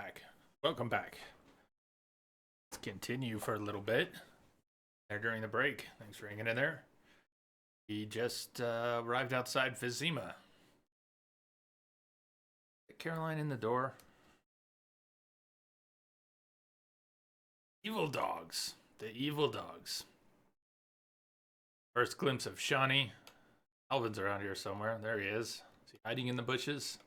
back. Welcome back. Let's continue for a little bit. There during the break. Thanks for hanging in there. He just arrived outside Vizima. Caroline in the door. Evil dogs. The evil dogs. First glimpse of Shawnee. Alvin's around here somewhere. There he is. Is he hiding in the bushes?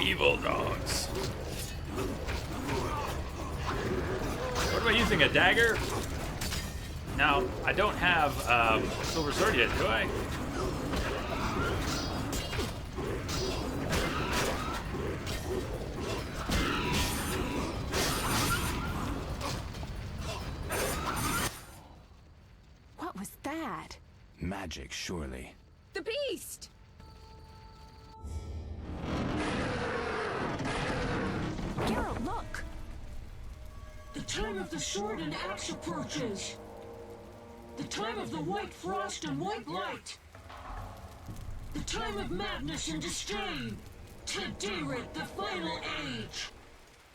Evil dogs. What about you think? A dagger? Now, I don't have a silver sword yet, do I? What was that? Magic, surely. The beast! Geralt, look! The time of the sword and axe approaches. The time of the white frost and white light. The time of madness and disdain. Tedirith, the final age.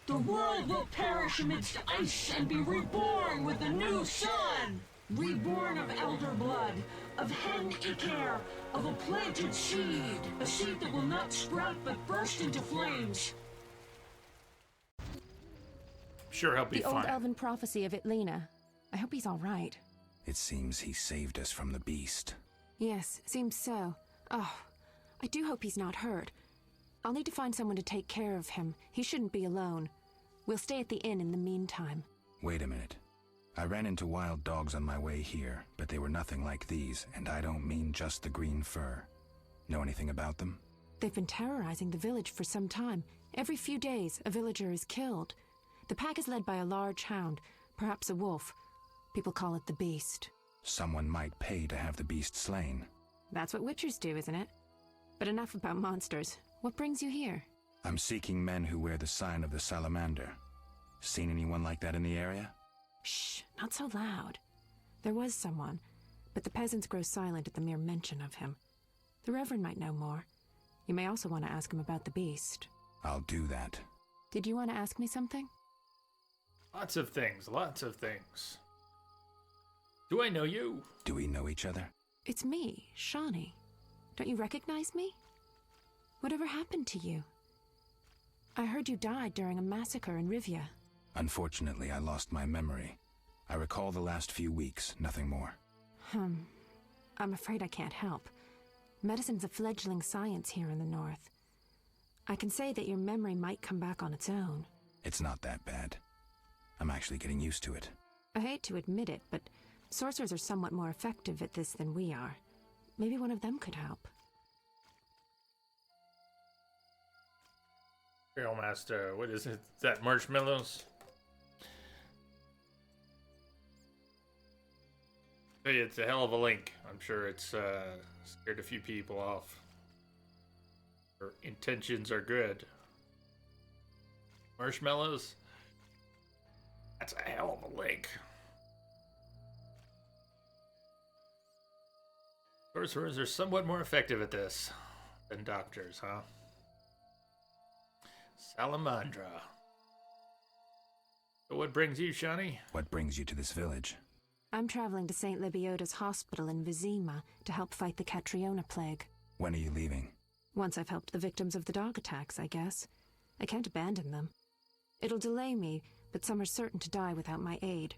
The world will perish amidst ice and be reborn with the new sun. Reborn of elder blood, of Hen Icair, of a planted seed. A seed that will not sprout but burst into flames. Sure, he'll be The old fine. elven prophecy of Itlena. I hope he's all right. It seems he saved us from the beast. Yes, seems so. Oh, I do hope he's not hurt. I'll need to find someone to take care of him. He shouldn't be alone. We'll stay at the inn in the meantime. Wait a minute. I ran into wild dogs on my way here, but they were nothing like these, and I don't mean just the green fur. Know anything about them? They've been terrorizing the village for some time. Every few days, a villager is killed. The pack is led by a large hound, perhaps a wolf. People call it the Beast. Someone might pay to have the beast slain. That's what witchers do, isn't it? But enough about monsters. What brings you here? I'm seeking men who wear the sign of the salamander. Seen anyone like that in the area? Shh, not so loud. There was someone, but the peasants grow silent at the mere mention of him. The Reverend might know more. You may also want to ask him about the Beast. I'll do that. Did you want to ask me something? Lots of things, lots of things. Do I know you? Do we know each other? It's me, Shawnee. Don't you recognize me? Whatever happened to you? I heard you died during a massacre in Rivia. Unfortunately, I lost my memory. I recall the last few weeks, nothing more. I'm afraid I can't help. Medicine's a fledgling science here in the north. I can say that your memory might come back on its own. It's not that bad. I'm actually getting used to it. I hate to admit it, but sorcerers are somewhat more effective at this than we are. Maybe one of them could help. Trail Master, what is it? Is that marshmallows? Hey, it's a hell of a link. I'm sure it's scared a few people off. Her intentions are good. Marshmallows? That's a hell of a link. Sorcerers are somewhat more effective at this than doctors, huh? Salamandra. So what brings you, Shawnee? What brings you to this village? I'm traveling to St. Lebioda's hospital in Vizima to help fight the Catriona plague. When are you leaving? Once I've helped the victims of the dog attacks, I guess. I can't abandon them. It'll delay me, but some are certain to die without my aid.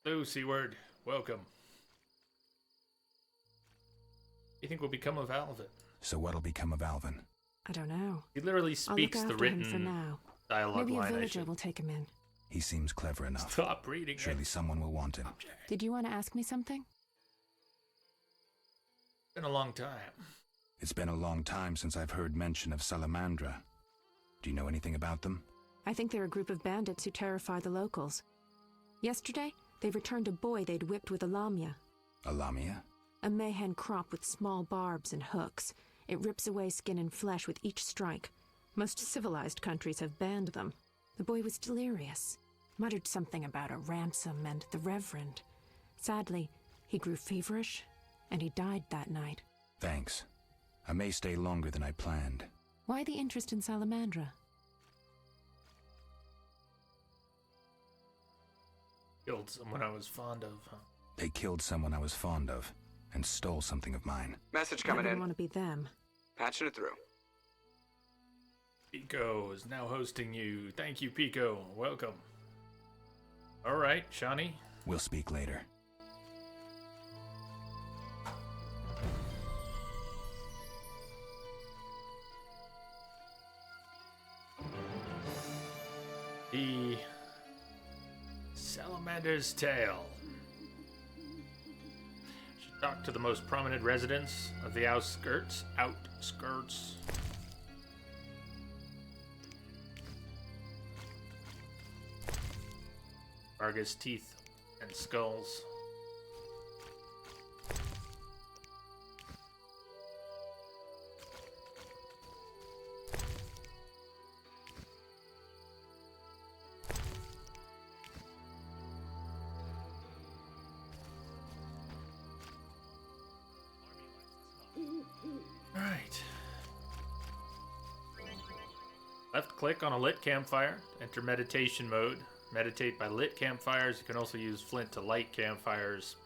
Hello, C-Word. Welcome. What do you think will become of Alvin? So what'll become of Alvin? I don't know. He literally I'll look speaks the after him for written now. dialogue Maybe a line. I villager should will take him in. He seems clever enough. stop reading Surely it. someone will want him. Did you want to ask me something? It's been a long time. It's been a long time since I've heard mention of Salamandra. Do you know anything about them? I think they're a group of bandits who terrify the locals. Yesterday, they returned a boy they'd whipped with a lamia. A lamia? A mayhen crop with small barbs and hooks. It rips away skin and flesh with each strike. Most civilized countries have banned them. The boy was delirious, muttered something about a ransom and the Reverend. Sadly, he grew feverish and he died that night. Thanks. I may stay longer than I planned. Why the interest in Salamandra? Killed someone I was fond of, huh? They killed someone I was fond of, and stole something of mine. Message I coming wouldn't in. want to be them. Patching it through. Pico is now hosting you. Thank you, Pico. Welcome. All right, Shani. We'll speak later. The Salamander's Tale. Should talk to the most prominent residents of the outskirts. Vargas' teeth and skulls. Right. Left click on a lit campfire. Enter meditation mode. Meditate by lit campfires. You can also use flint to light campfires.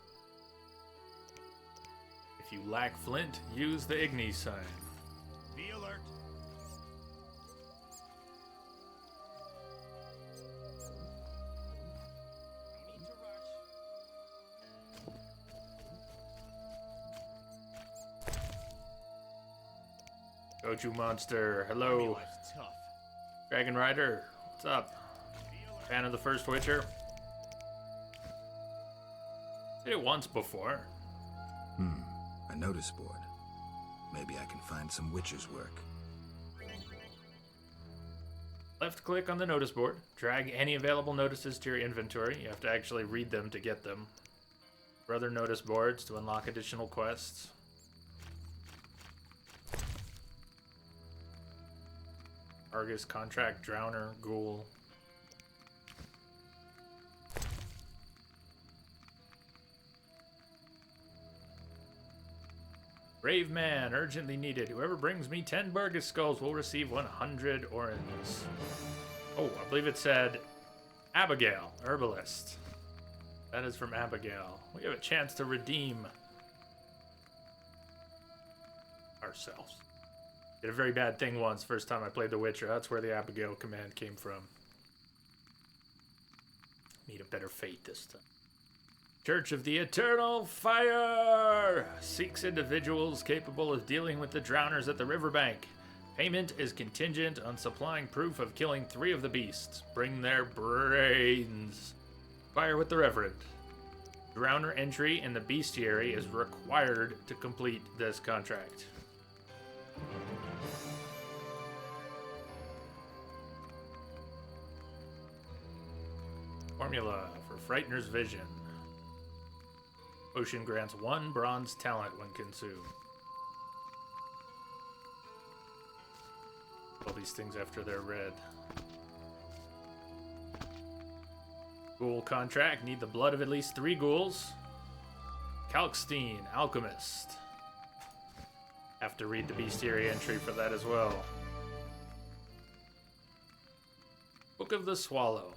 If you lack flint, use the Igni sign. Be alert. No need to rush. Goju Monster, Army hello. life's tough. Dragon Rider, what's up? Be alert. Fan of the first Witcher? Did it once before. A notice board. Maybe I can find some Witcher's work. Left click on the notice board. Drag any available notices to your inventory. You have to actually read them to get them. For other notice boards to unlock additional quests. Argus Contract, Drowner, Ghoul. Brave man, urgently needed. Whoever brings me 10 Burgess skulls will receive 100 orens. Oh, I believe it said Abigail, herbalist. That is from Abigail. We have a chance to redeem ourselves. Did a very bad thing once, first time I played The Witcher. That's where the Abigail command came from. Need a better fate this time. Church of the Eternal Fire seeks individuals capable of dealing with the drowners at the riverbank. Payment is contingent on supplying proof of killing 3 of the beasts. Bring their brains. Fire with the Reverend. Drowner entry in the bestiary is required to complete this contract. Formula for Frightener's Vision. Potion grants 1 bronze talent when consumed. All these things after they're read. Ghoul contract. Need the blood of at least 3 ghouls. Kalkstein, Alchemist. Have to read the bestiary entry for that as well. Book of the Swallow.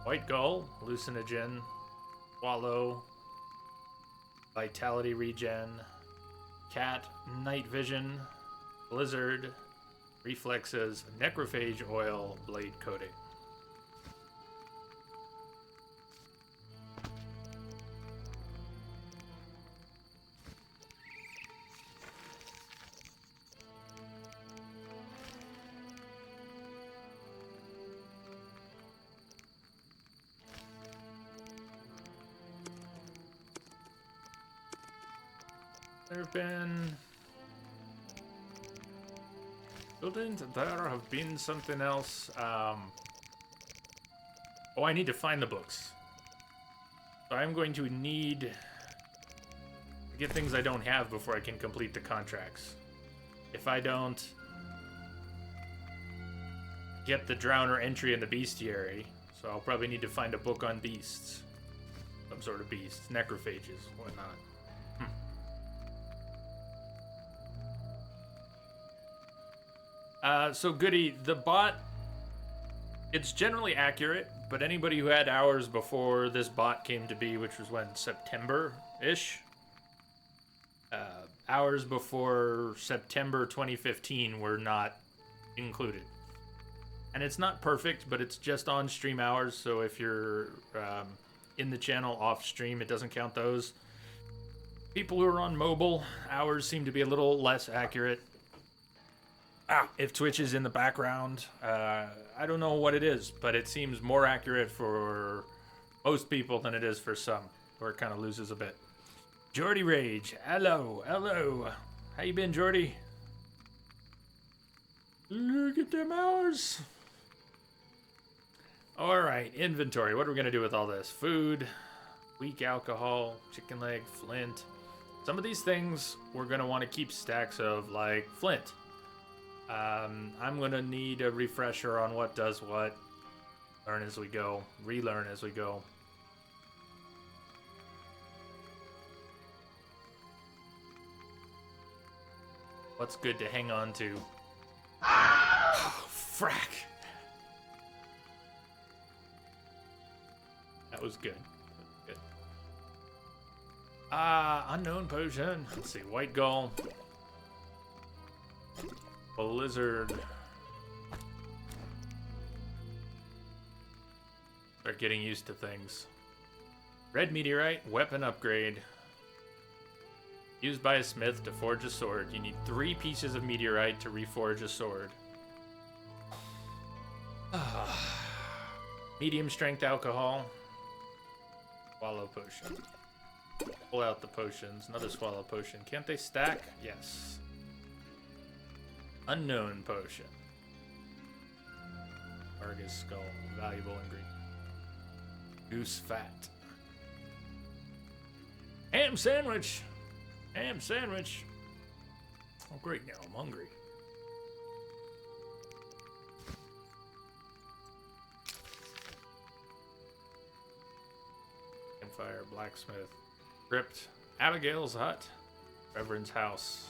White Gull, Hallucinogen, Swallow, Vitality Regen, Cat, Night Vision, Blizzard, Reflexes, Necrophage Oil, Blade Coating. There have been buildings. There have been something else. Oh, I need to find the books. So I'm going to need to get things I don't have before I can complete the contracts. If I don't get the Drowner entry in the bestiary, so I'll probably need to find a book on beasts. Some sort of beasts. Necrophages, whatnot. So Goody, the bot, it's generally accurate, but anybody who had hours before this bot came to be, which was when, September-ish? Hours before September 2015 were not included. And it's not perfect, but it's just on stream hours, so if you're in the channel off stream, it doesn't count those. People who are on mobile, hours seem to be a little less accurate. If Twitch is in the background, I don't know what it is, but it seems more accurate for most people than it is for some, where it kind of loses a bit. Jordy Rage, hello. How you been, Jordy? Look at them hours. All right, inventory. What are we gonna do with all this? Food, weak alcohol, chicken leg, flint. Some of these things we're gonna want to keep stacks of, like flint. I'm gonna need a refresher on what does what. Learn as we go, relearn as we go. What's good to hang on to? Oh, frack. That was good. Unknown potion. Let's see, white gull. Blizzard. Start getting used to things. Red meteorite, weapon upgrade. Used by a smith to forge a sword. You need 3 pieces of meteorite to reforge a sword. Medium strength alcohol. Swallow potion. Pull out the potions. Another swallow potion. Can't they stack? Yes. Unknown potion. Argus skull. Valuable ingredient. Goose fat. Ham sandwich. Ham sandwich. Oh, great. Now I'm hungry. Campfire, blacksmith. Crypt. Abigail's hut. Reverend's house.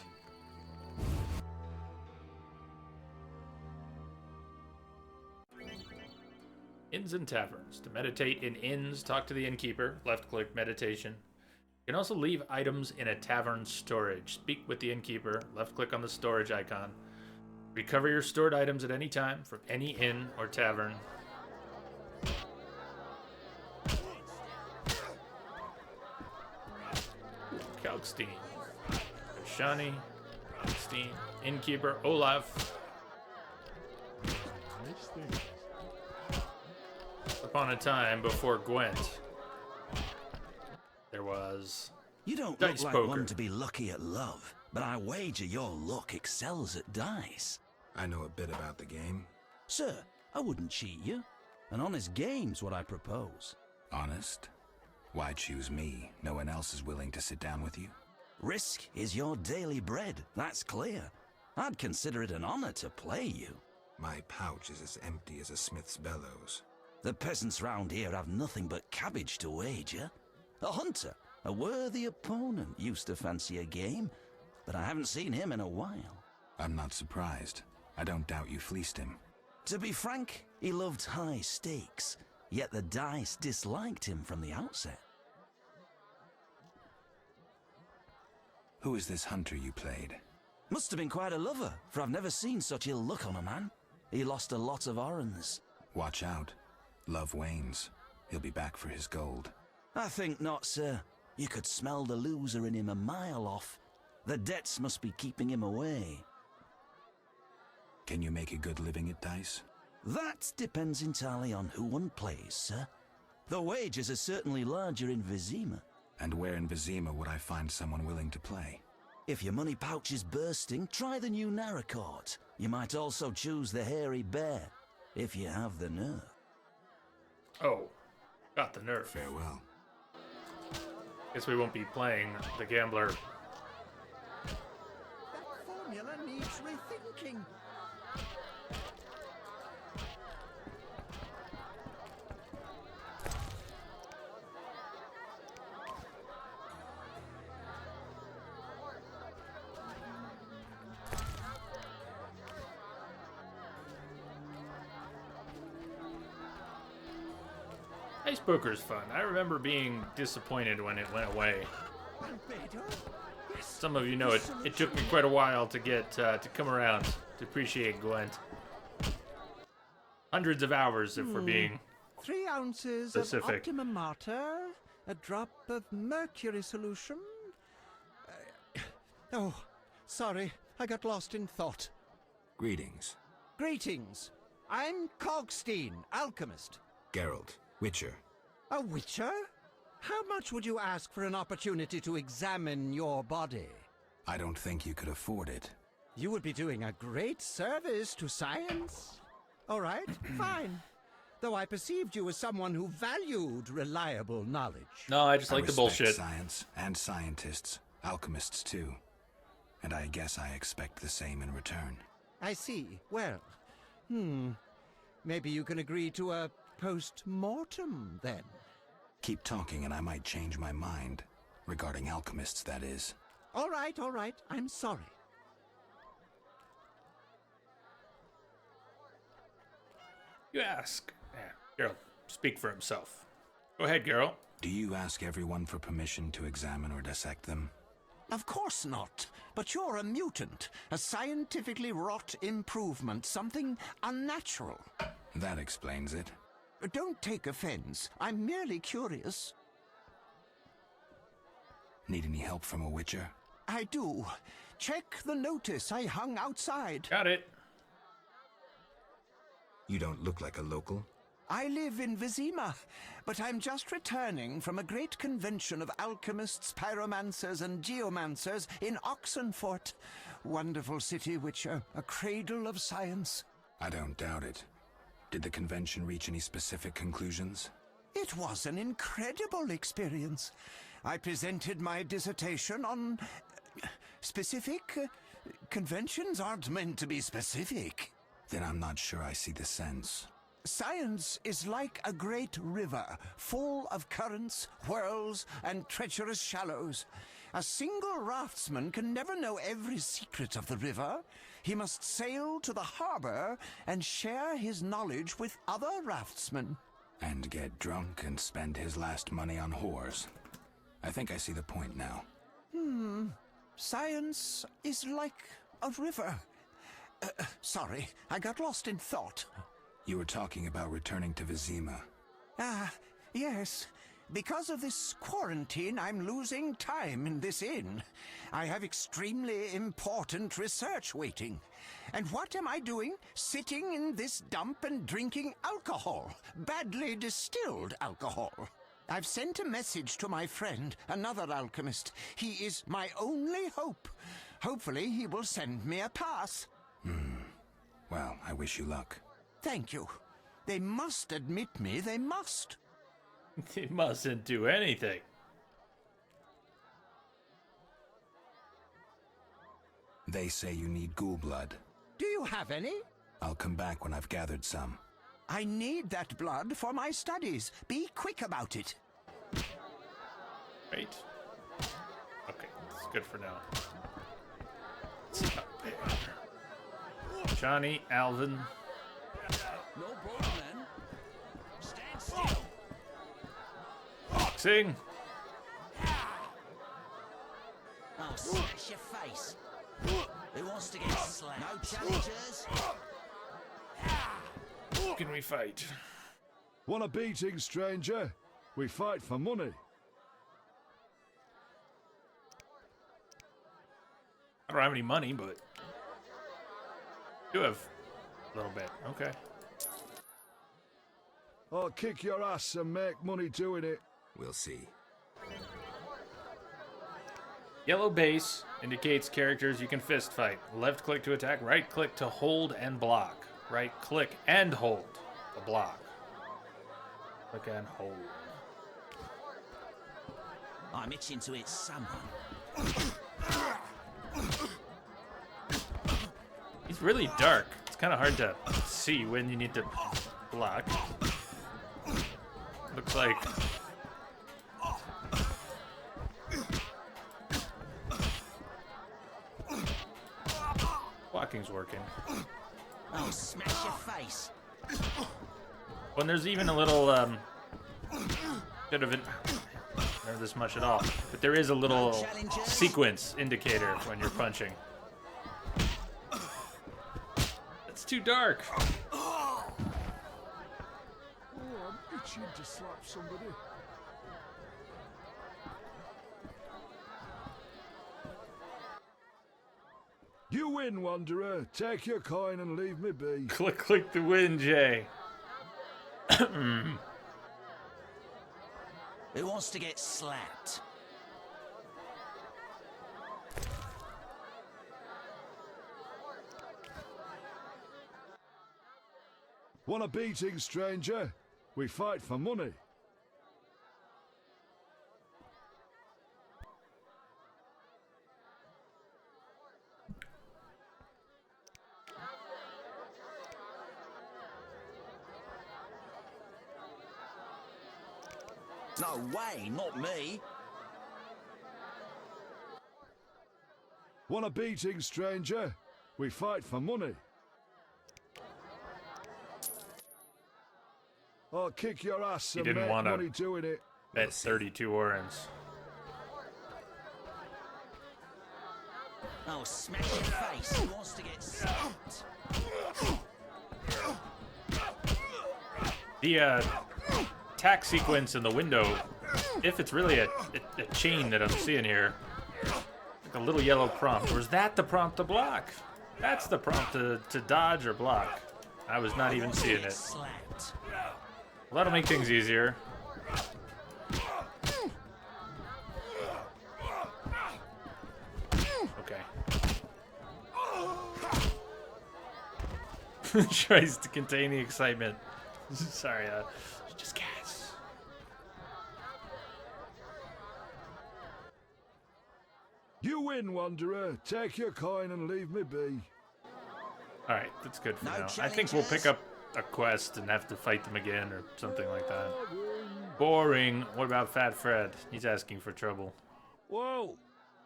Inns and taverns. To meditate in inns, talk to the innkeeper. Left click meditation. You can also leave items in a tavern storage. Speak with the innkeeper. Left click on the storage icon. Recover your stored items at any time from any inn or tavern. Kalkstein. Shani. Kalkstein. Innkeeper. Olaf. Upon a time before Gwent, there was You don't dice look like poker. one to be lucky at love, but I wager your luck excels at dice. I know a bit about the game. Sir, I wouldn't cheat you. An honest game's what I propose. Honest? Why choose me? No one else is willing to sit down with you? Risk is your daily bread, that's clear. I'd consider it an honor to play you. My pouch is as empty as a smith's bellows. The peasants round here have nothing but cabbage to wager. A hunter, a worthy opponent, used to fancy a game, but I haven't seen him in a while. I'm not surprised. I don't doubt you fleeced him. To be frank, he loved high stakes, yet the dice disliked him from the outset. Who is this hunter you played? Must have been quite a lover, for I've never seen such ill luck on a man. He lost a lot of orens. Watch out. Love wanes. He'll be back for his gold. I think not, sir. You could smell the loser in him a mile off. The debts must be keeping him away. Can you make a good living at dice? That depends entirely on who one plays, sir. The wages are certainly larger in Vizima. And where in Vizima would I find someone willing to play? If your money pouch is bursting, try the new Narracourt. You might also choose the Hairy Bear, if you have the nerve. Oh, got the nerve. Farewell. Guess we won't be playing the gambler. That formula needs rethinking. Ice poker's fun. I remember being disappointed when it went away. Albedo? Yes. Some of you know it took me quite a while to get to come around to appreciate Gwent. Hundreds of hours if we're being 3 ounces specific. of Optima Mater, a drop of mercury solution. Oh, sorry, I got lost in thought. Greetings. Greetings. I'm Cogstein, alchemist. Geralt, Witcher. A witcher? How much would you ask for an opportunity to examine your body? I don't think you could afford it. You would be doing a great service to science. All right, fine. Though I perceived you as someone who valued reliable knowledge. No, I just I like the respect bullshit. science and scientists, alchemists too. And I guess I expect the same in return. I see. Well, maybe you can agree to a post-mortem, then. Keep talking and I might change my mind. Regarding alchemists, that is. All right, I'm sorry. You ask. Yeah, Geralt, speak for himself. Go ahead, Geralt. Do you ask everyone for permission to examine or dissect them? Of course not. But you're a mutant, a scientifically wrought improvement, something unnatural. That explains it. Don't take offense. I'm merely curious. Need any help from a Witcher? I do. Check the notice I hung outside. Got it. You don't look like a local. I live in Vizima, but I'm just returning from a great convention of alchemists, pyromancers, and geomancers in Oxenfurt. Wonderful city, Witcher, a cradle of science. I don't doubt it. Did the convention reach any specific conclusions? It was an incredible experience. I presented my dissertation on specific. Conventions aren't meant to be specific. Then I'm not sure I see the sense. Science is like a great river, full of currents, whirls, and treacherous shallows. A single raftsman can never know every secret of the river. He must sail to the harbor and share his knowledge with other raftsmen. And get drunk and spend his last money on whores. I think I see the point now. Science is like a river. Sorry, I got lost in thought. You were talking about returning to Vizima. Yes. Because of this quarantine, I'm losing time in this inn. I have extremely important research waiting. And what am I doing? Sitting in this dump and drinking alcohol. Badly distilled alcohol. I've sent a message to my friend, another alchemist. He is my only hope. Hopefully he will send me a pass. Well, I wish you luck. Thank you. They must admit me, they must. He mustn't do anything. They say you need ghoul blood. Do you have any? I'll come back when I've gathered some. I need that blood for my studies. Be quick about it. Right? Okay, it's good for now. It's up there. Johnny, Alvin. No problem, then. Stand still. Boxing. I'll smash your face. Who wants to get slapped? No challengers? Can we fight? Want a beating, stranger? We fight for money. I don't have any money, but do have a little bit. Okay. I'll kick your ass and make money doing it. We'll see. Yellow base indicates characters you can fist fight. Left click to attack, right click to hold and block. Right click and hold to block. Click and hold. I'm itching to hit someone. He's really dark. It's kind of hard to see when you need to block. Looks like blocking's working. I'll smash your face. When there's even a little Should have been never this much at all. But there is a little sequence indicator when you're punching. It's too dark. Oh, I'm itching to slap somebody. You win, Wanderer. Take your coin and leave me be. Click the win, Jay. Who wants to get slapped? Want a beating, stranger? We fight for money. No way, not me. Want a beating, stranger? We fight for money. I'll kick your ass and didn't make wanna money doing it. Bet 32 orens. Oh, smash your face. Who wants to get slapped? The attack sequence in the window, if it's really a chain that I'm seeing here, like a little yellow prompt. Or is that the prompt to block? That's the prompt to dodge or block. I was not even seeing it. Slapped. Well, that'll make things easier. Okay. Tries to contain the excitement. Sorry, just cats. You win, Wanderer. Take your coin and leave me be. Alright, that's good for No now. I think we'll pick challenges? up a quest and have to fight them again or something like that. Boring. What about Fat Fred? He's asking for trouble. Whoa!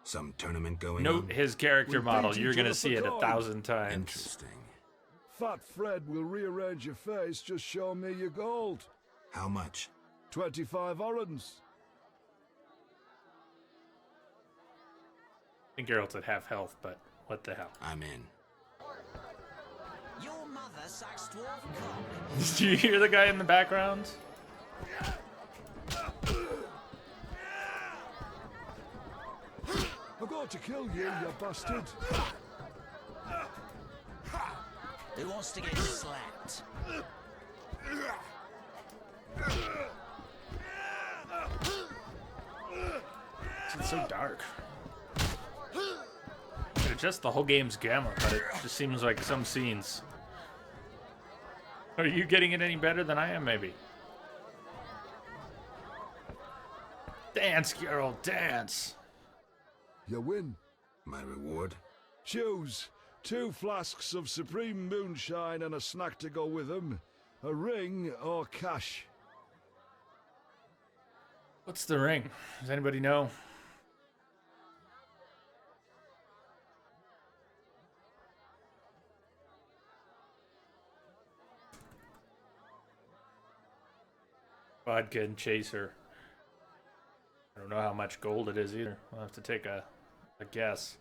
Some tournament going Note on? his character We model. beat You're each gonna other see for it coin. 1,000 times. Interesting. Fat Fred will rearrange your face. Just show me your gold. How much? 25 orens. I think Geralt's at half health, but what the hell? I'm in. Your mother sucks dwarf cock. Do you hear the guy in the background? I've got to kill you, you bastard. Who wants to get slapped? It's so dark. It's just the whole game's gamma, but it just seems like some scenes. Are you getting it any better than I am, maybe? Dance, Geralt, dance! You win. My reward? Choose 2 flasks of supreme moonshine and a snack to go with them. A ring or cash. What's the ring? Does anybody know? Vodka and chaser. I don't know how much gold it is either. I'll have to take a guess.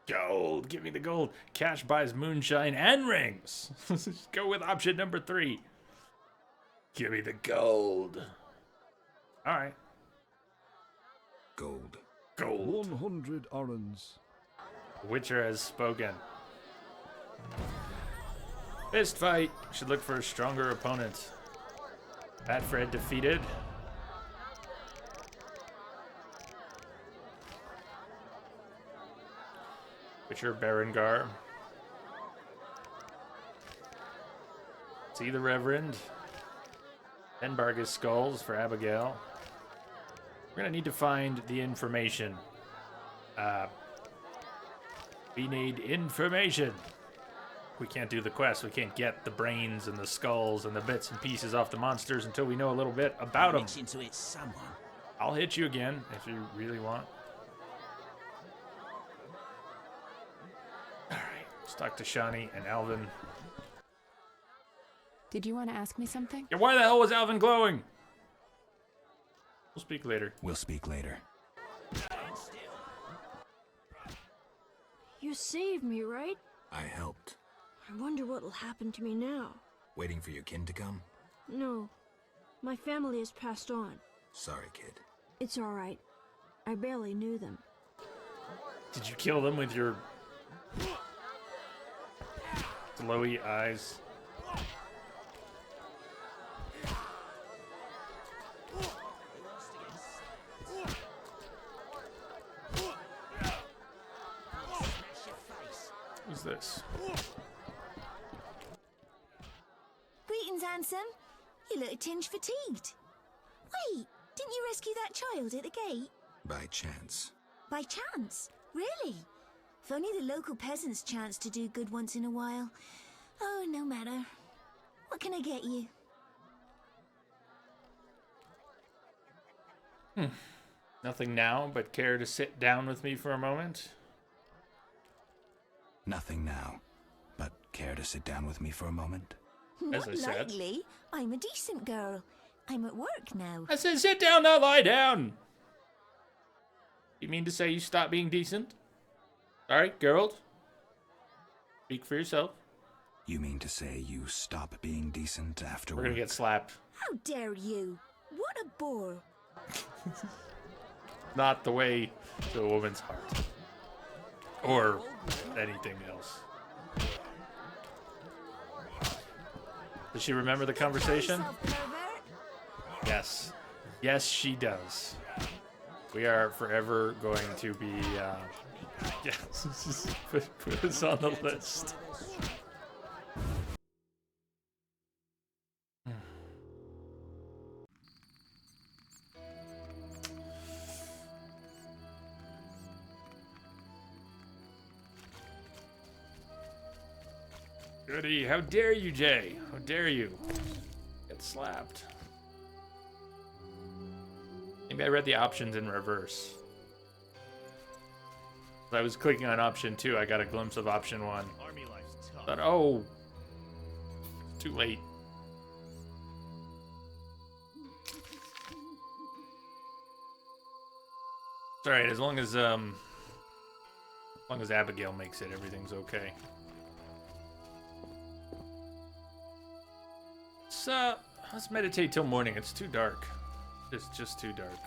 Gold, give me the gold. Cash buys moonshine and rings. Go with option number 3. Give me the gold. All right. Gold. Gold. 100 orens. Witcher has spoken. Fist fight. Should look for a stronger opponent. Fat Fred defeated. Witcher Berengar. See the Reverend. 10 Bargus skulls for Abigail. We're gonna need to find the information. We need information. We can't do the quest. We can't get the brains and the skulls and the bits and pieces off the monsters until we know a little bit about them. Mix into it someone. I'll hit you again if you really want. Alright, let's talk to Shani and Alvin. Did you want to ask me something? Yeah, why the hell was Alvin glowing? We'll speak later. We'll speak later. You saved me, right? I helped. I wonder what'll happen to me now. Waiting for your kin to come? No. My family has passed on. Sorry, kid. It's alright. I barely knew them. Did you kill them with your glowy eyes? Who's this? Greetings, handsome. You look a tinge fatigued. Wait, didn't you rescue that child at the gate? By chance. By chance? Really? If only the local peasants chance to do good once in a while. Oh, no matter. What can I get you? Nothing now, but care to sit down with me for a moment? Nothing now, but care to sit down with me for a moment? As Not I said. likely. I'm a decent girl. I'm at work now. I said sit down, not lie down! You mean to say you stop being decent? Alright, Geralt. Speak for yourself. You mean to say you stop being decent after We're gonna work? get slapped. How dare you? What a bore. Not the way to a woman's heart. Or anything else. Does she remember the conversation? Yourself, pervert. Yes. Yes, she does. We are forever going to be, yes, put us on the list. Goody, how dare you, Jay? How dare you? Get slapped. Maybe I read the options in reverse. As I was clicking on option 2, I got a glimpse of option 1. Army life's tough. But oh, too late. It's alright, as long as Abigail makes it, everything's okay. Let's meditate till morning. It's too dark. It's just too dark.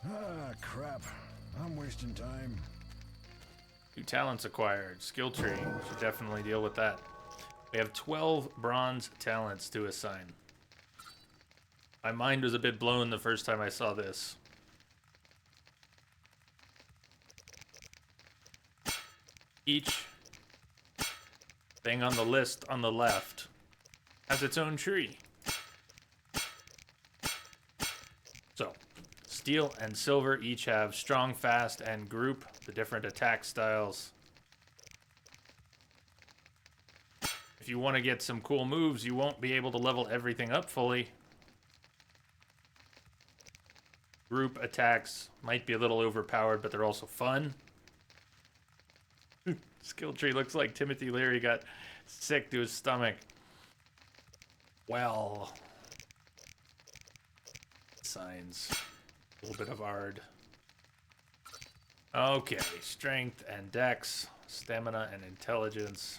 Ah, crap. I'm wasting time. New talents acquired. Skill tree. We should definitely deal with that. We have 12 bronze talents to assign. My mind was a bit blown the first time I saw this. Each thing on the list on the left has its own tree. So, steel and silver each have strong, fast, and group, the different attack styles. If you want to get some cool moves, you won't be able to level everything up fully. Group attacks might be a little overpowered, but they're also fun. Skill tree looks like Timothy Leary got sick to his stomach. Well, signs. A little bit of Ard. Okay, strength and dex, stamina and intelligence.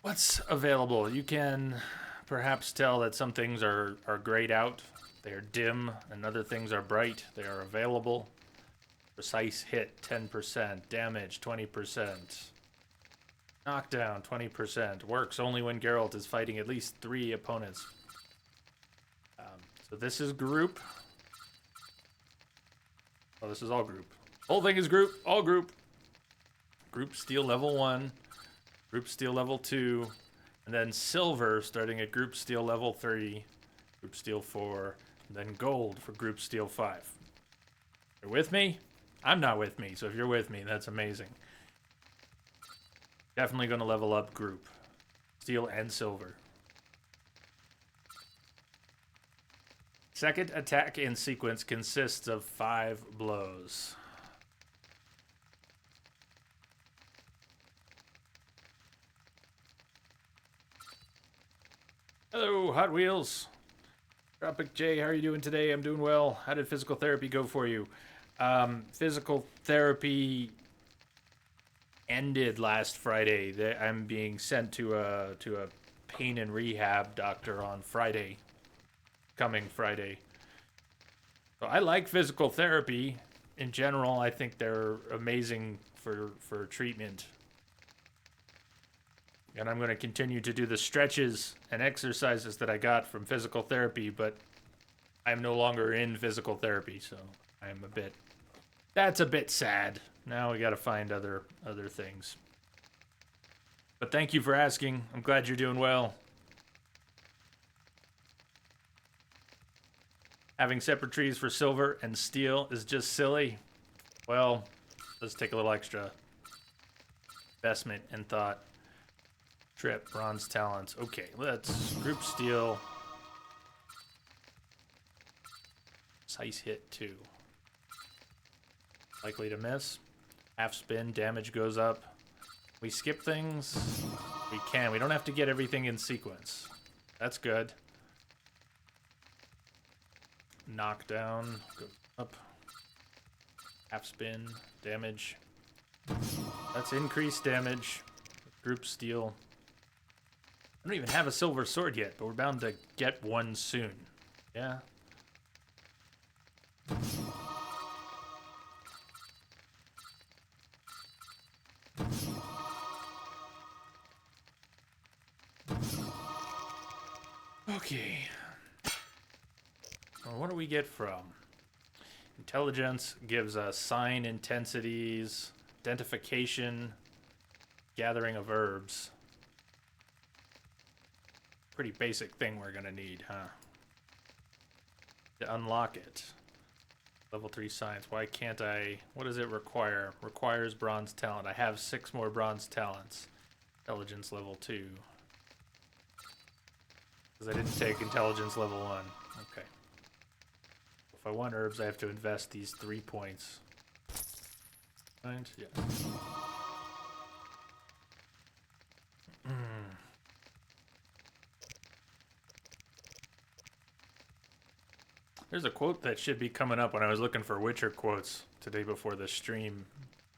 What's available? You can perhaps tell that some things are grayed out. They are dim, and other things are bright. They are available. Precise hit, 10%. Damage, 20%. Knockdown, 20%. Works only when Geralt is fighting at least 3 opponents. So this is group. Oh, this is all group. Whole thing is group. All group. Group steel level 1. Group steel level 2. And then silver starting at group steel level 3. Group steel 4. And then gold for group steel 5. You're with me? I'm not with me, so if you're with me, that's amazing. Definitely going to level up group. steel, and silver. Second attack in sequence consists of 5 blows. Hello, Hot Wheels. Tropic J, how are you doing today? I'm doing well. How did physical therapy go for you? Physical therapy ended last Friday. I'm being sent to a pain and rehab doctor on Friday. Coming Friday. So I like physical therapy in general. I think they're amazing for treatment. And I'm going to continue to do the stretches and exercises that I got from physical therapy, but I'm no longer in physical therapy, so I'm that's a bit sad. Now we got to find other things. But thank you for asking. I'm glad you're doing well. Having separate trees for silver and steel is just silly. Well, let's take a little extra investment and thought. Trip, bronze talents. Okay, let's group steel. Size hit 2. Likely to miss. Half spin, damage goes up. We skip things. We can. We don't have to get everything in sequence. That's good. Knockdown, go up. Half spin, damage. That's increased damage. Group steel. I don't even have a silver sword yet, but we're bound to get one soon. Yeah. Okay. Well, what do we get from? Intelligence gives us sign intensities, identification, gathering of herbs. Pretty basic thing we're gonna need, huh? To unlock it. Level 3 science. Why can't I? What does it require? Requires bronze talent. I have 6 more bronze talents. Intelligence level 2. Because I didn't take intelligence level 1. Okay. If I want herbs, I have to invest these 3 points. Right? Yeah. There's a quote that should be coming up when I was looking for Witcher quotes today before the stream.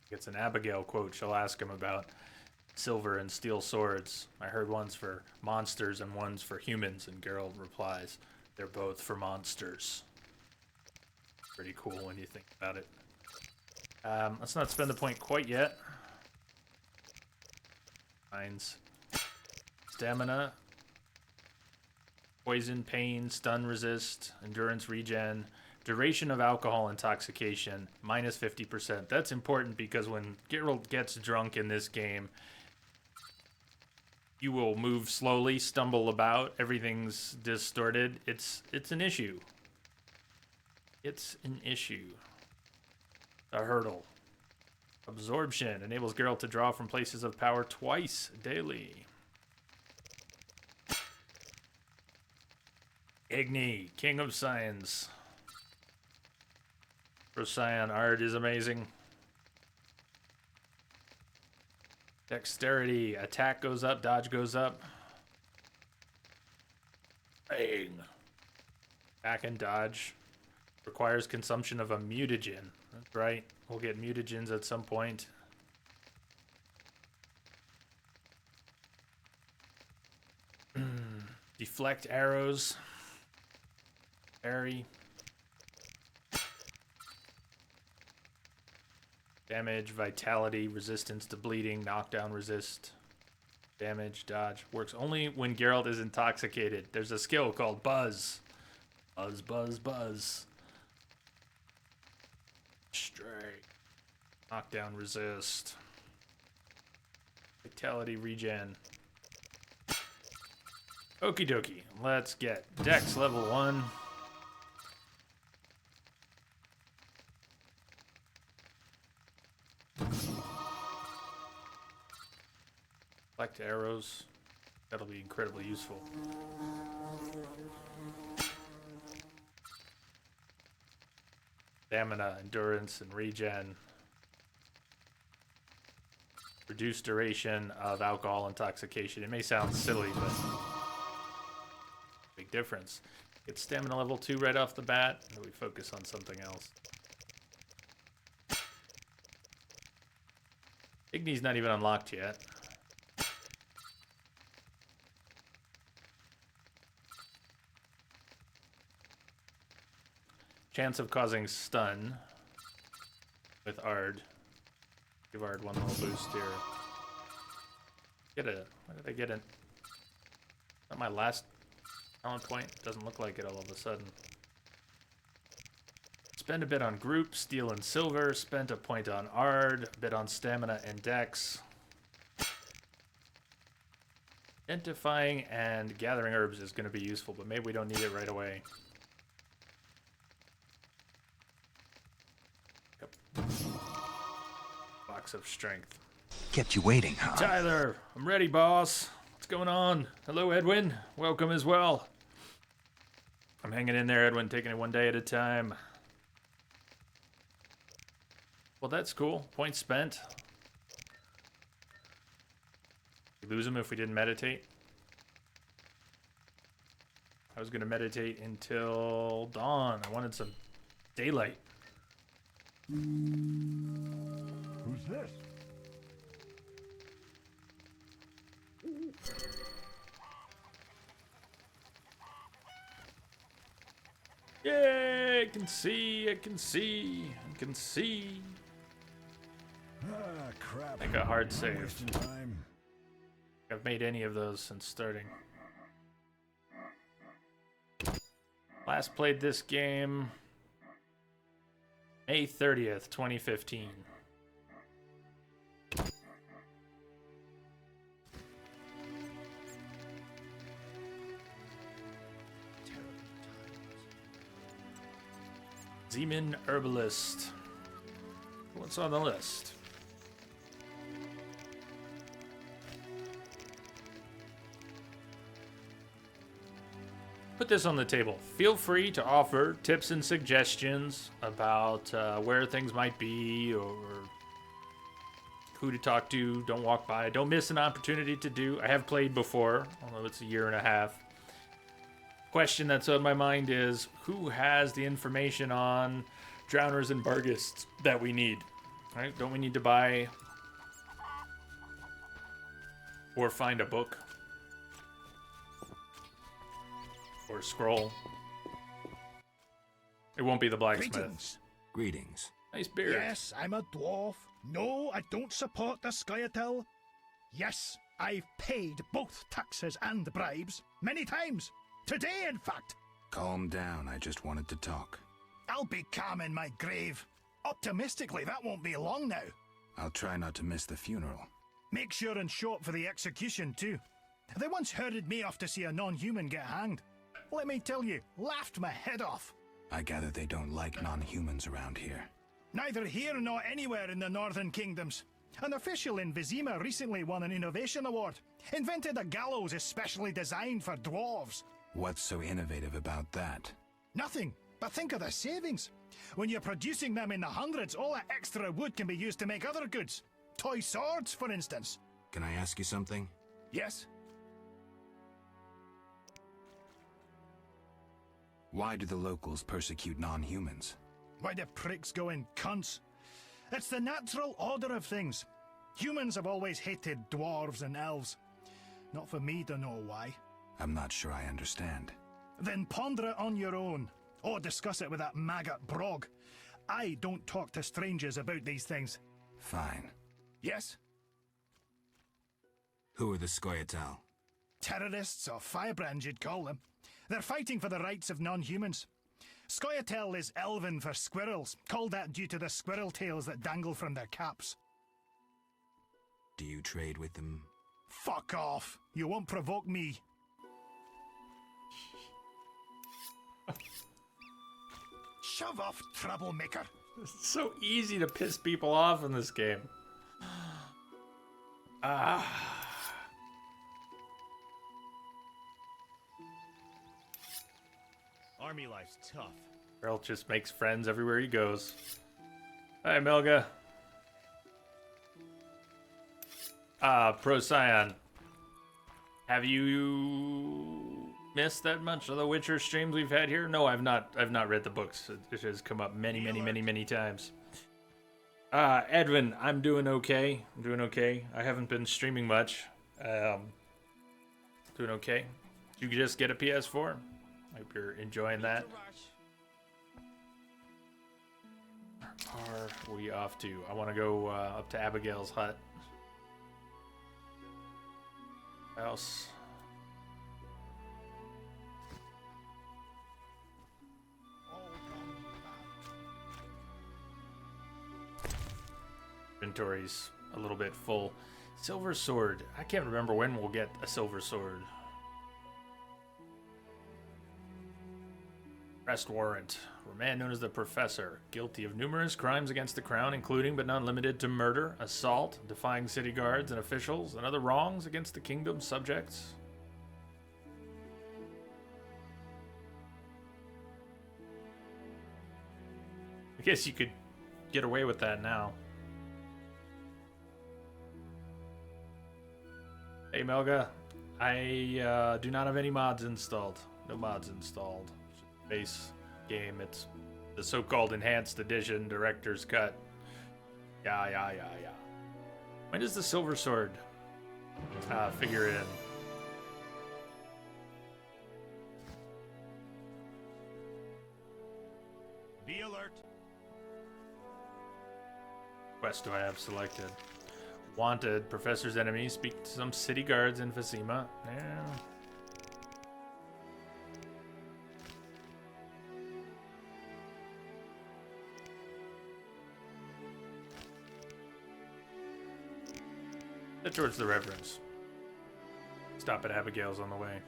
It's an Abigail quote. She'll ask him about silver and steel swords. I heard one's for monsters and one's for humans, and Geralt replies, they're both for monsters. Pretty cool when you think about it. Let's not spend the point quite yet. Mines. Stamina. Poison, pain, stun resist, endurance regen, duration of alcohol intoxication, minus 50%. That's important because when Geralt gets drunk in this game, you will move slowly, stumble about, everything's distorted. It's an issue. It's an issue. A hurdle. Absorption enables Geralt to draw from places of power twice daily. Igni, King of Science. Procyon art is amazing. Dexterity, attack goes up, dodge goes up. Bang. Back and dodge. Requires consumption of a mutagen. That's right. We'll get mutagens at some point. Deflect arrows. Parry. Damage, vitality, resistance to bleeding, knockdown resist. Damage, dodge. Works only when Geralt is intoxicated. There's a skill called Buzz. Buzz, buzz, buzz. Strike. Knockdown resist. Vitality regen. Okie dokie. Let's get Dex level 1. Select arrows. That'll be incredibly useful. Stamina, endurance, and regen. Reduced duration of alcohol intoxication. It may sound silly, but big difference. Get stamina level 2 right off the bat, and we focus on something else. Igni's not even unlocked yet. Chance of causing stun with Ard. Give Ard one little boost here. Why did I get it? Not my last talent point. Doesn't look like it all of a sudden. Spend a bit on group, steel and silver. Spent a point on Ard, a bit on stamina and dex. Identifying and gathering herbs is going to be useful, but maybe we don't need it right away. Yep. Box of strength. Kept you waiting, huh? Tyler, I'm ready, boss. What's going on? Hello, Edwin. Welcome as well. I'm hanging in there, Edwin, taking it one day at a time. Well, that's cool. Points spent. We lose them if we didn't meditate. I was going to meditate until dawn. I wanted some daylight. Who's this? Yay! I can see, I can see, I can see. Ah, crap. Make a hard I'm save. wasting time. I've made any of those since starting. Last played this game May 30th, 2015. Zeman Herbalist. What's on the list? Put this on the table. Feel free to offer tips and suggestions about where things might be or who to talk to. Don't walk by. Don't miss an opportunity to do. I have played before, although it's a year and a half. Question that's on my mind is, who has the information on drowners and barghists that we need? Right? Don't we need to buy or find a book? Or a scroll? It won't be the blacksmith. Greetings. Greetings. Nice beard. Yes, I'm a dwarf. No, I don't support the Scoia'tael. Yes, I've paid both taxes and bribes many times. Today, in fact. Calm down, I just wanted to talk. I'll be calm in my grave. Optimistically, that won't be long now. I'll try not to miss the funeral. Make sure and show up for the execution, too. They once herded me off to see a non-human get hanged. Let me tell you, laughed my head off. I gather they don't like non-humans around here. Neither here nor anywhere in the Northern Kingdoms. An official in Vizima recently won an innovation award. Invented a gallows especially designed for dwarves. What's so innovative about that? Nothing, but think of the savings. When you're producing them in the hundreds, all that extra wood can be used to make other goods. Toy swords, for instance. Can I ask you something? Yes? Why do the locals persecute non-humans? Why do pricks go in cunts? It's the natural order of things. Humans have always hated dwarves and elves. Not for me to know why. I'm not sure I understand. Then ponder it on your own, or discuss it with that maggot Brog. I don't talk to strangers about these things. Fine. Yes? Who are the Scoia'tael? Terrorists, or firebrands you'd call them. They're fighting for the rights of non-humans. Scoia'tael is Elven for squirrels, called that due to the squirrel tails that dangle from their caps. Do you trade with them? Fuck off! You won't provoke me. Shove off, troublemaker. It's so easy to piss people off in this game. Army life's tough. Earl just makes friends everywhere he goes. Hi, Melga. Procyon. Have you missed that much of the Witcher streams we've had here? No, I've not read the books. It has come up many times. Edwin, I'm doing okay. I haven't been streaming much. Doing okay. Did you just get a PS4? Hope you're enjoying that. Where are we off to? I want to go up to Abigail's hut. House. Inventory's a little bit full. Silver sword. I can't remember when we'll get a silver sword. Arrest warrant. For a man known as the Professor, guilty of numerous crimes against the crown, including but not limited to murder, assault, defying city guards and officials, and other wrongs against the kingdom's subjects. I guess you could get away with that now. Hey Melga, I do not have any mods installed. No mods installed. Base game. It's the so-called enhanced edition, director's cut. Yeah. When does the silver sword figure in? Be alert. Quest do I have selected? Wanted. Professor's enemies speak to some city guards in Fasima. Yeah. Head towards the Reverends. Stop at Abigail's on the way.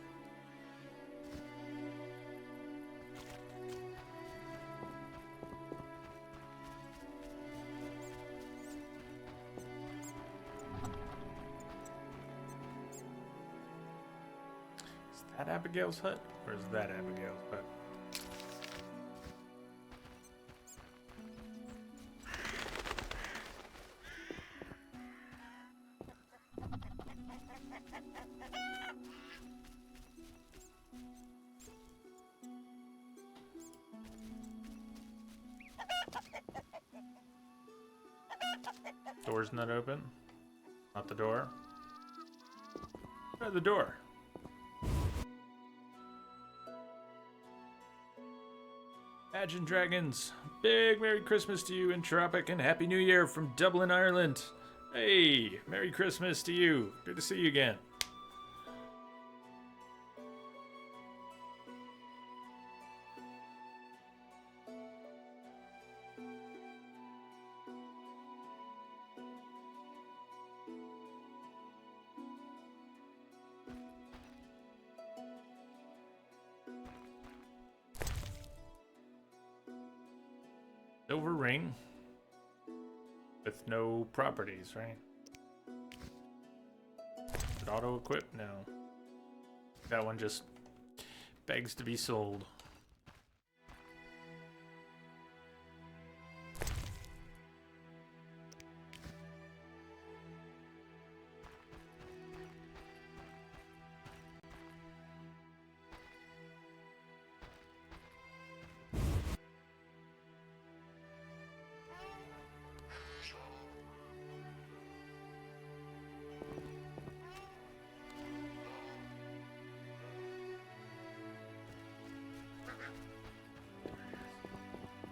Is that Abigail's hut? Or is that Abigail's hut? Door's not open. Not the door. The door. Imagine Dragons. Big Merry Christmas to you in Tropic and Happy New Year from Dublin, Ireland. Hey, Merry Christmas to you. Good to see you again. Silver ring with no properties, right? Is it auto equip? No. That one just begs to be sold.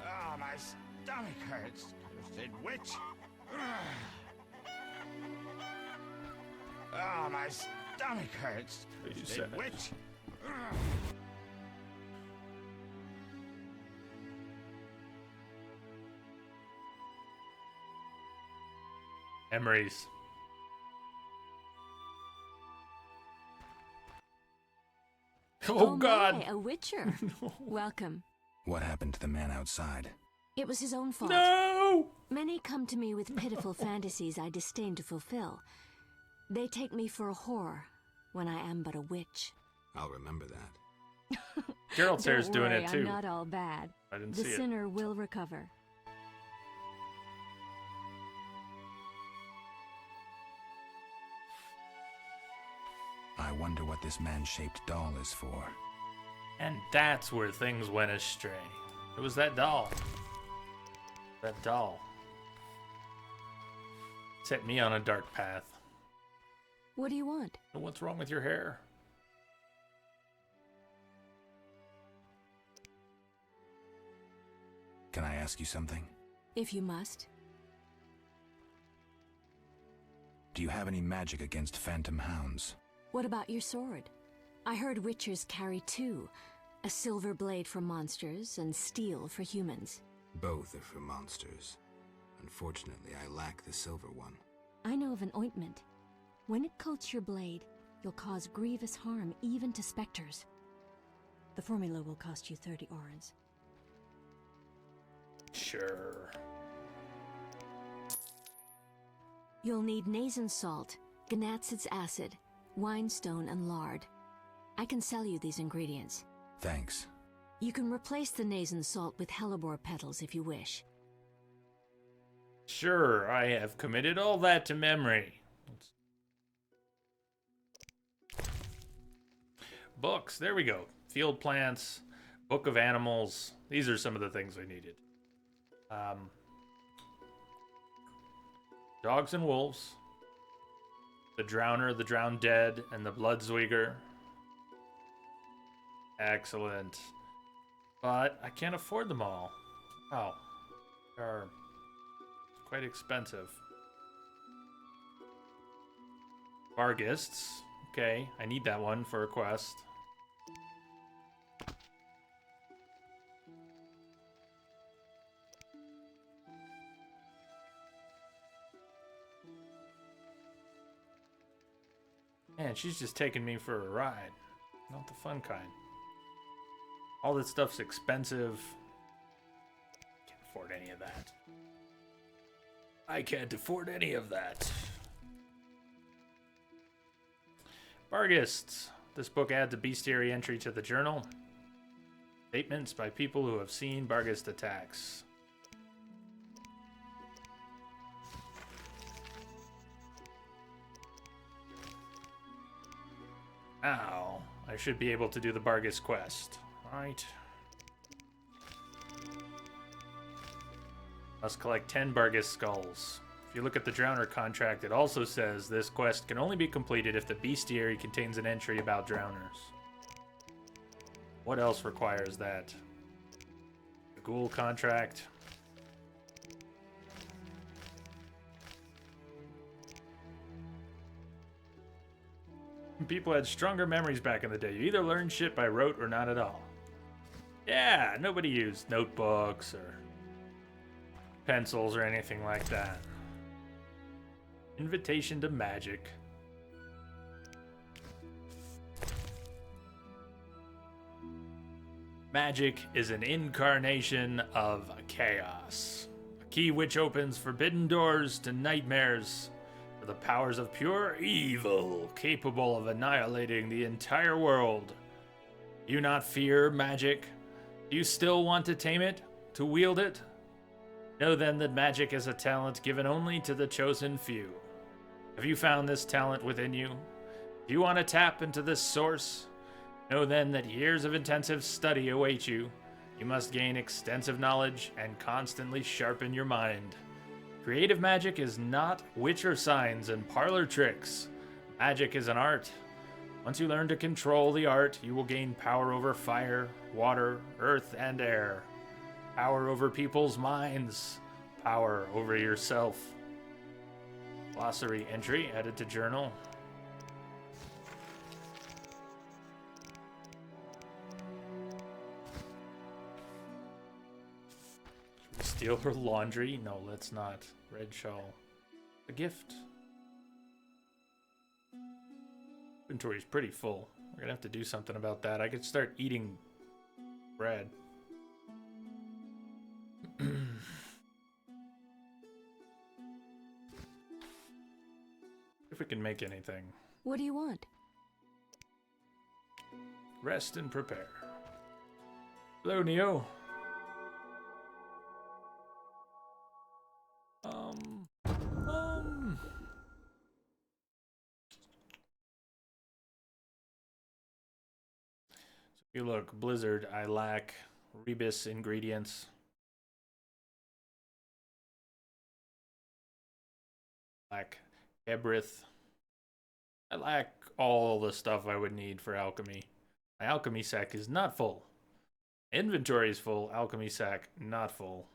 Ah, my stomach hurts. Twisted witch. Ah, my stomach hurts. Twisted witch. Memories. Oh God! My, a Witcher. Welcome. What happened to the man outside? It was his own fault. No! Many come to me with pitiful fantasies I disdain to fulfill. They take me for a whore when I am but a witch. I'll remember that. Geralt's hair's Don't doing worry, it too. I'm not all bad. I didn't The see it. sinner will recover. I wonder what this man-shaped doll is for. And that's where things went astray. It was that doll. That doll. Set me on a dark path. What do you want? What's wrong with your hair? Can I ask you something? If you must. Do you have any magic against phantom hounds? What about your sword? I heard witchers carry two. A silver blade for monsters and steel for humans. Both are for monsters. Unfortunately, I lack the silver one. I know of an ointment. When it coats your blade, you'll cause grievous harm even to specters. The formula will cost you 30 orens. Sure. You'll need Nazen salt, Gnatzid's acid, winestone, and lard. I can sell you these ingredients. Thanks. You can replace the Nazen salt with hellebore petals if you wish. Sure, I have committed all that to memory. Books, there we go. Field plants, book of animals. These are some of the things we needed. Dogs and wolves. The drowner, the drowned dead, and the bloodsweeger. Excellent. But I can't afford them all. Oh. They're quite expensive. Bargists. Okay, I need that one for a quest. Man, she's just taking me for a ride. Not the fun kind. All this stuff's expensive. Can't afford any of that. I can't afford any of that. Bargists. This book adds a bestiary entry to the journal. Statements by people who have seen Bargist attacks. Now, I should be able to do the Bargist quest. Right. Must collect 10 Bargist skulls. If you look at the Drowner contract, it also says this quest can only be completed if the bestiary contains an entry about drowners. What else requires that? The Ghoul contract. People had stronger memories back in the day. You either learned shit by rote or not at all. Yeah, nobody used notebooks or pencils or anything like that. Invitation to magic. Magic is an incarnation of chaos. A key which opens forbidden doors to nightmares for the powers of pure evil, capable of annihilating the entire world. Do you not fear magic? Do you still want to tame it? To wield it? Know then that magic is a talent given only to the chosen few. Have you found this talent within you? Do you want to tap into this source? Know then that years of intensive study await you. You must gain extensive knowledge and constantly sharpen your mind. Creative magic is not witcher signs and parlor tricks. Magic is an art. Once you learn to control the art, you will gain power over fire, water, earth, and air. Power over people's minds. Power over yourself. Glossary entry added to journal. Steal her laundry? No, let's not. Red shawl. A gift. Inventory's pretty full. We're gonna have to do something about that. I could start eating bread. If we can make anything. What do you want? Rest and prepare. Hello, Neo. If you look, Blizzard, I lack Rebus ingredients. Lack Ebrith. I lack all the stuff I would need for alchemy. My alchemy sack is not full. Inventory is full, alchemy sack not full.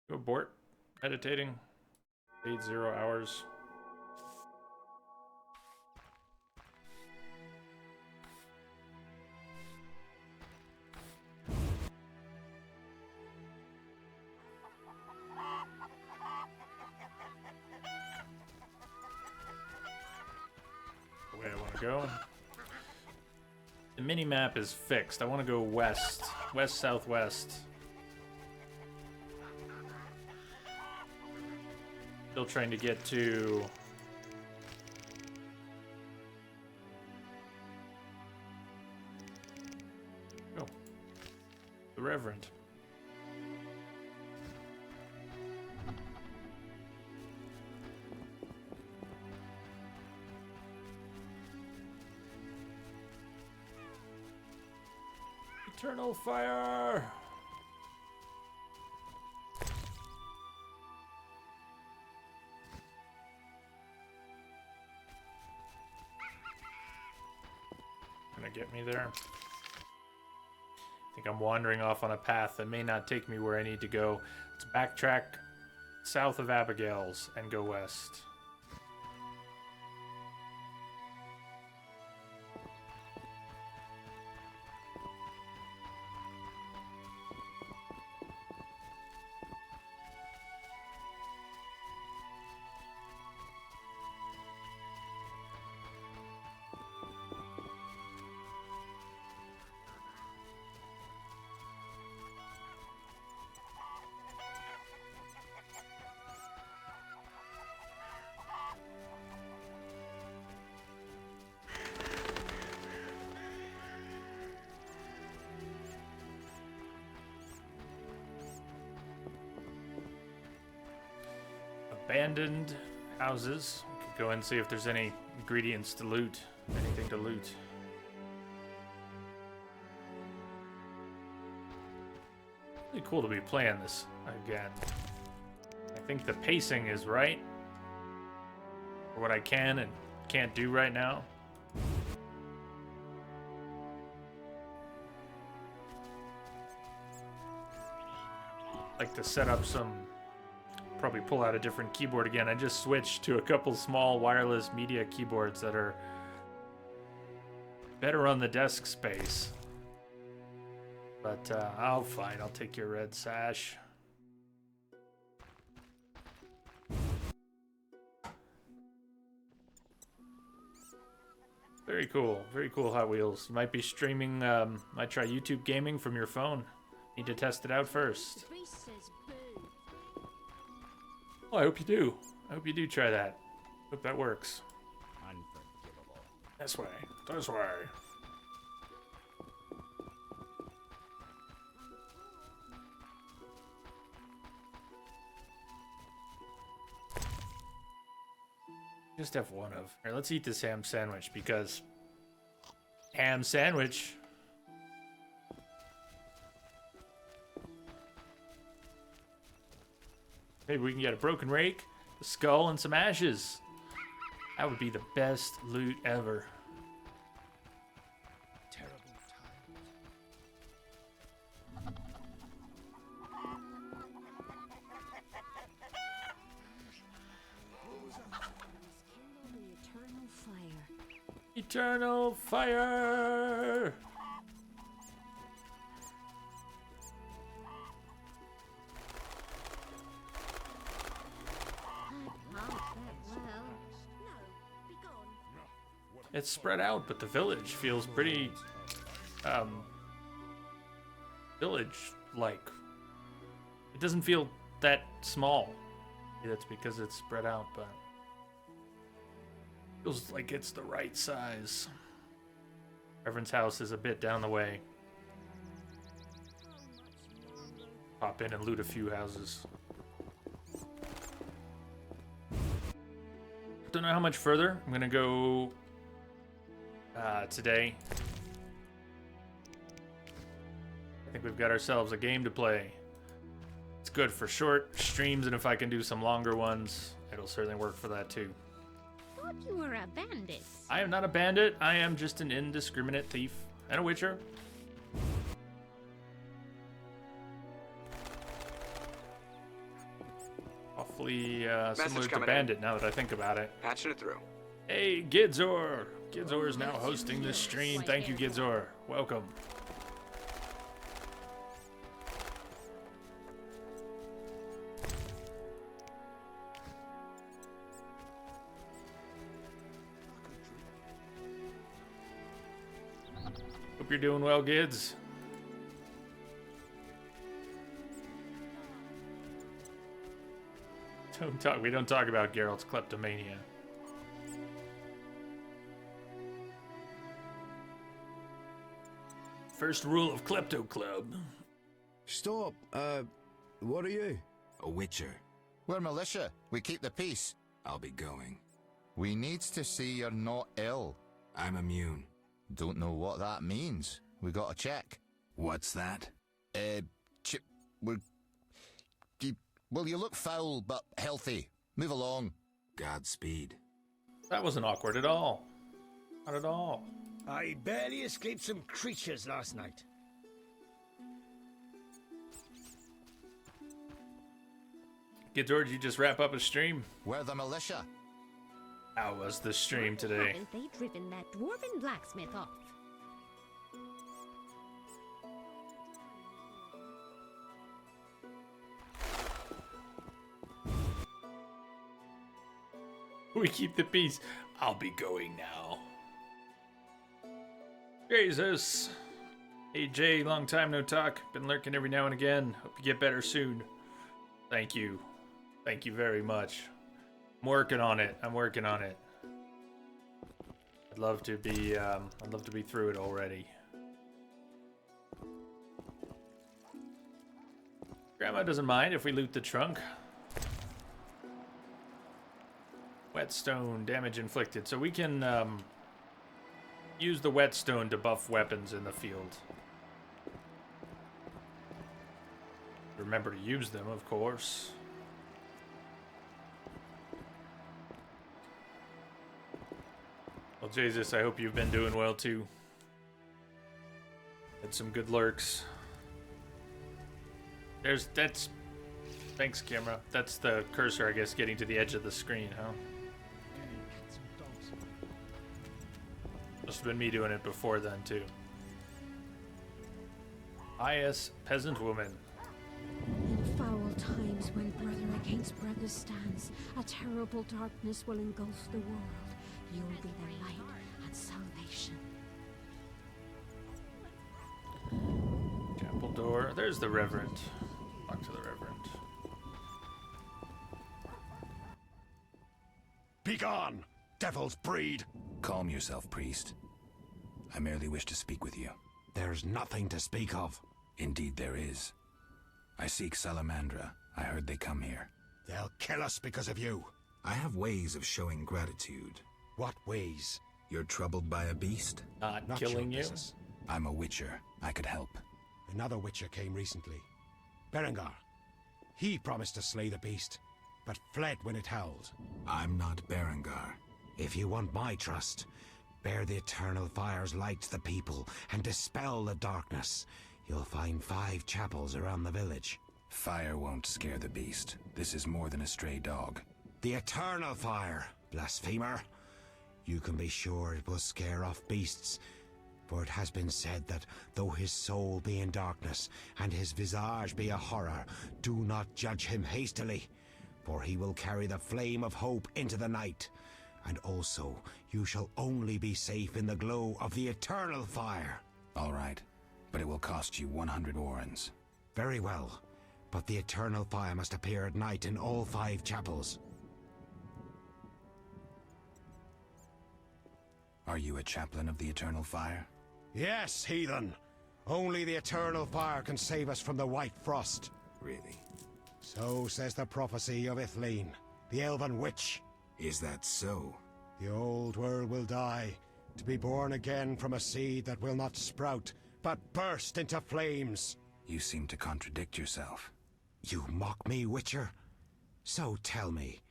Go abort. Meditating. 80 hours. Where I want to go. The mini map is fixed. I want to go west, southwest. Still trying to get to the Reverend. Eternal fire! Gonna get me there. I think I'm wandering off on a path that may not take me where I need to go. Let's backtrack south of Abigail's and go west. Abandoned houses. We could go and see if there's any ingredients to loot. Anything to loot. Really cool to be playing this again. I think the pacing is right for what I can and can't do right now. Like to set up some, probably pull out a different keyboard again. I just switched to a couple small wireless media keyboards that are better on the desk space. But I'll fight. I'll take your red sash. Very cool. Very cool Hot Wheels. You might be streaming, might try YouTube gaming from your phone. Need to test it out first. Oh, I hope you do. I hope you do try that. Hope that works. Unforgivable. This way. This way. Just have one of. Here, let's eat this ham sandwich because ham sandwich. Maybe we can get a broken rake, a skull, and some ashes. That would be the best loot ever. Terrible Eternal fire! It's spread out, but the village feels pretty, village-like. It doesn't feel that small. Maybe that's because it's spread out, but Feels like it's the right size. Reverend's house is a bit down the way. Pop in and loot a few houses. Don't know how much further I'm gonna go today. I think we've got ourselves a game to play. It's good for short streams, and if I can do some longer ones, it'll certainly work for that too. Thought you were a bandit. I am not a bandit. I am just an indiscriminate thief and a witcher. Awfully similar to Bandit now that I think about it. Patching it through. Hey, Gidzor! Gidzor is now hosting this stream. Thank you, Gidzor. Welcome. Hope you're doing well, Gids. We don't talk about Geralt's kleptomania. First rule of Klepto Club. Stop. What are you? A witcher. We're militia. We keep the peace. I'll be going. We needs to see you're not ill. I'm immune. Don't know what that means. We got to check. What's that? Well, you look foul, but healthy. Move along. Godspeed. That wasn't awkward at all. Not at all. I barely escaped some creatures last night. Gidzor, did you just wrap up a stream? We're the militia. How was the stream today? Haven't they driven that dwarven blacksmith off? We keep the peace. I'll be going now. Jesus. Hey Jay, long time no talk. Been lurking every now and again. Hope you get better soon. Thank you. Thank you very much. I'm working on it. I'm working on it. I'd love to be through it already. Grandma doesn't mind if we loot the trunk. Whetstone, damage inflicted. So we can use the whetstone to buff weapons in the field. Remember to use them, of course. Well, Jesus, I hope you've been doing well too. Had some good lurks. Thanks, camera. That's the cursor, I guess, getting to the edge of the screen, huh? Must have been me doing it before then, too. IS Peasant Woman. In foul times when brother against brother stands, a terrible darkness will engulf the world. You'll be their light and salvation. Chapel door. There's the Reverend. Talk to the Reverend. Begone, devil's breed! Calm yourself, priest. I merely wish to speak with you. There's nothing to speak of. Indeed there is. I seek Salamandra. I heard they come here. They'll kill us because of you. I have ways of showing gratitude. What ways? You're troubled by a beast? Not killing you? Business. I'm a witcher. I could help. Another witcher came recently. Berengar. He promised to slay the beast, but fled when it howled. I'm not Berengar. If you want my trust, bear the eternal fire's light to the people and dispel the darkness. You'll find 5 chapels around the village. Fire won't scare the beast. This is more than a stray dog. The eternal fire, blasphemer. You can be sure it will scare off beasts, for it has been said that though his soul be in darkness and his visage be a horror, do not judge him hastily, for he will carry the flame of hope into the night. And also, you shall only be safe in the glow of the eternal fire. All right, but it will cost you 100 orens. Very well, but the eternal fire must appear at night in all 5 chapels. Are you a chaplain of the Eternal Fire? Yes, heathen. Only the Eternal Fire can save us from the White Frost. Really? So says the prophecy of Ithleen, the elven witch. Is that so? The old world will die, to be born again from a seed that will not sprout, but burst into flames. You seem to contradict yourself. You mock me, Witcher? So tell me,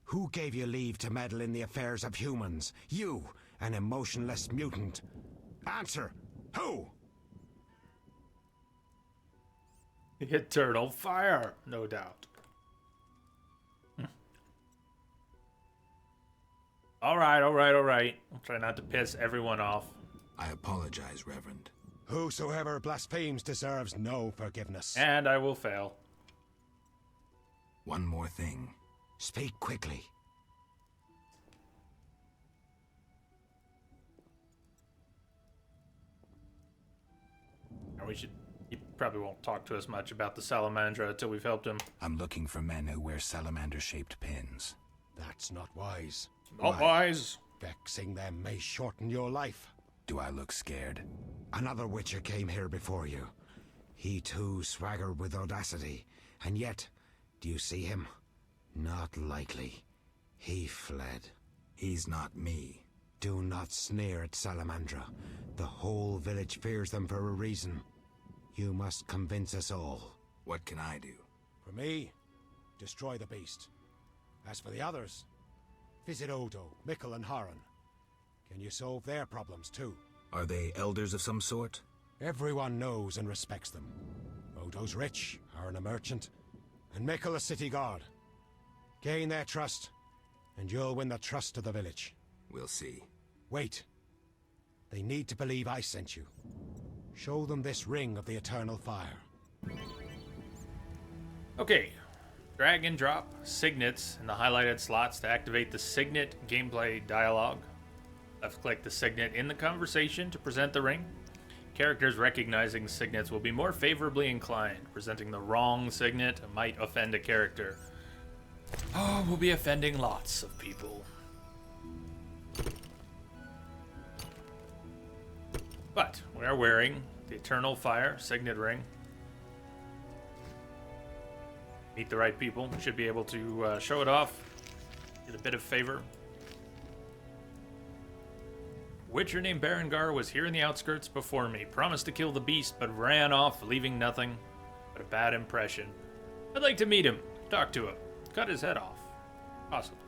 who gave you leave to meddle in the affairs of humans? You, an emotionless mutant. Answer! Who? The Eternal Fire, no doubt. All right. I'll try not to piss everyone off. I apologize, Reverend. Whosoever blasphemes deserves no forgiveness. And I will fail. One more thing. Speak quickly. He probably won't talk to us much about the Salamandra until we've helped him. I'm looking for men who wear salamander-shaped pins. That's not wise. Not wise. Vexing them may shorten your life. Do I look scared? Another Witcher came here before you. He too swaggered with audacity. And yet, do you see him? Not likely. He fled. He's not me. Do not sneer at Salamandra. The whole village fears them for a reason. You must convince us all. What can I do? For me, destroy the beast. As for the others, visit Odo, Mikkel, and Haran. Can you solve their problems too? Are they elders of some sort? Everyone knows and respects them. Odo's rich, Haran a merchant, and Mikkel a city guard. Gain their trust, and you'll win the trust of the village. We'll see. Wait. They need to believe I sent you. Show them this ring of the Eternal Fire. Okay. Drag and drop signets in the highlighted slots to activate the signet gameplay dialogue. Left-click the signet in the conversation to present the ring. Characters recognizing signets will be more favorably inclined. Presenting the wrong signet might offend a character. Oh, we'll be offending lots of people. But we are wearing the Eternal Fire signet ring. Meet the right people. We should be able to show it off. Get a bit of favor. Witcher named Berengar was here in the outskirts before me. Promised to kill the beast, but ran off, leaving nothing but a bad impression. I'd like to meet him, talk to him, cut his head off. Possibly.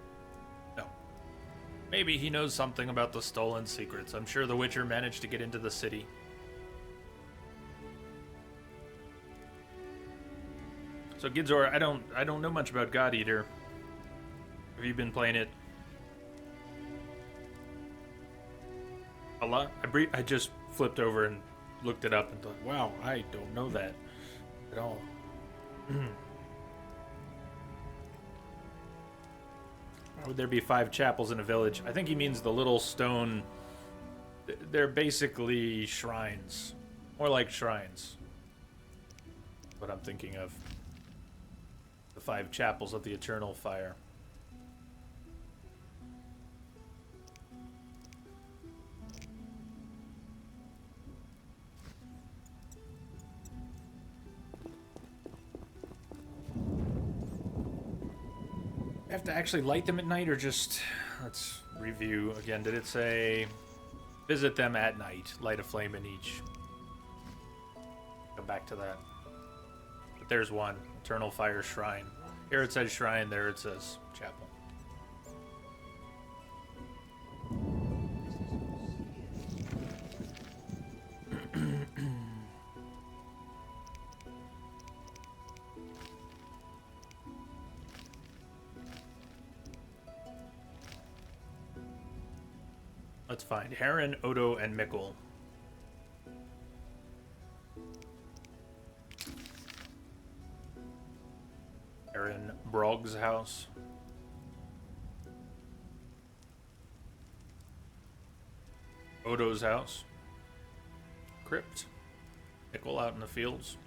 No. Maybe he knows something about the stolen secrets. I'm sure the Witcher managed to get into the city. So Gidzor, I don't know much about God Eater. Have you been playing it? A lot? I just flipped over and looked it up and thought, wow, I don't know that at all. Why would there be 5 chapels in a village? I think he means the little stone. They're basically shrines. More like shrines. What I'm thinking of. The 5 chapels of the Eternal Fire. Have to actually light them at night, or just, let's review again. Did it say visit them at night, light a flame in each? Go back to that. But there's one, Eternal Fire Shrine. Here it says shrine, there it says chapel. Let's find Haran, Odo, and Mikkel. Haran Brog's house. Odo's house. Crypt. Mikkel out in the fields.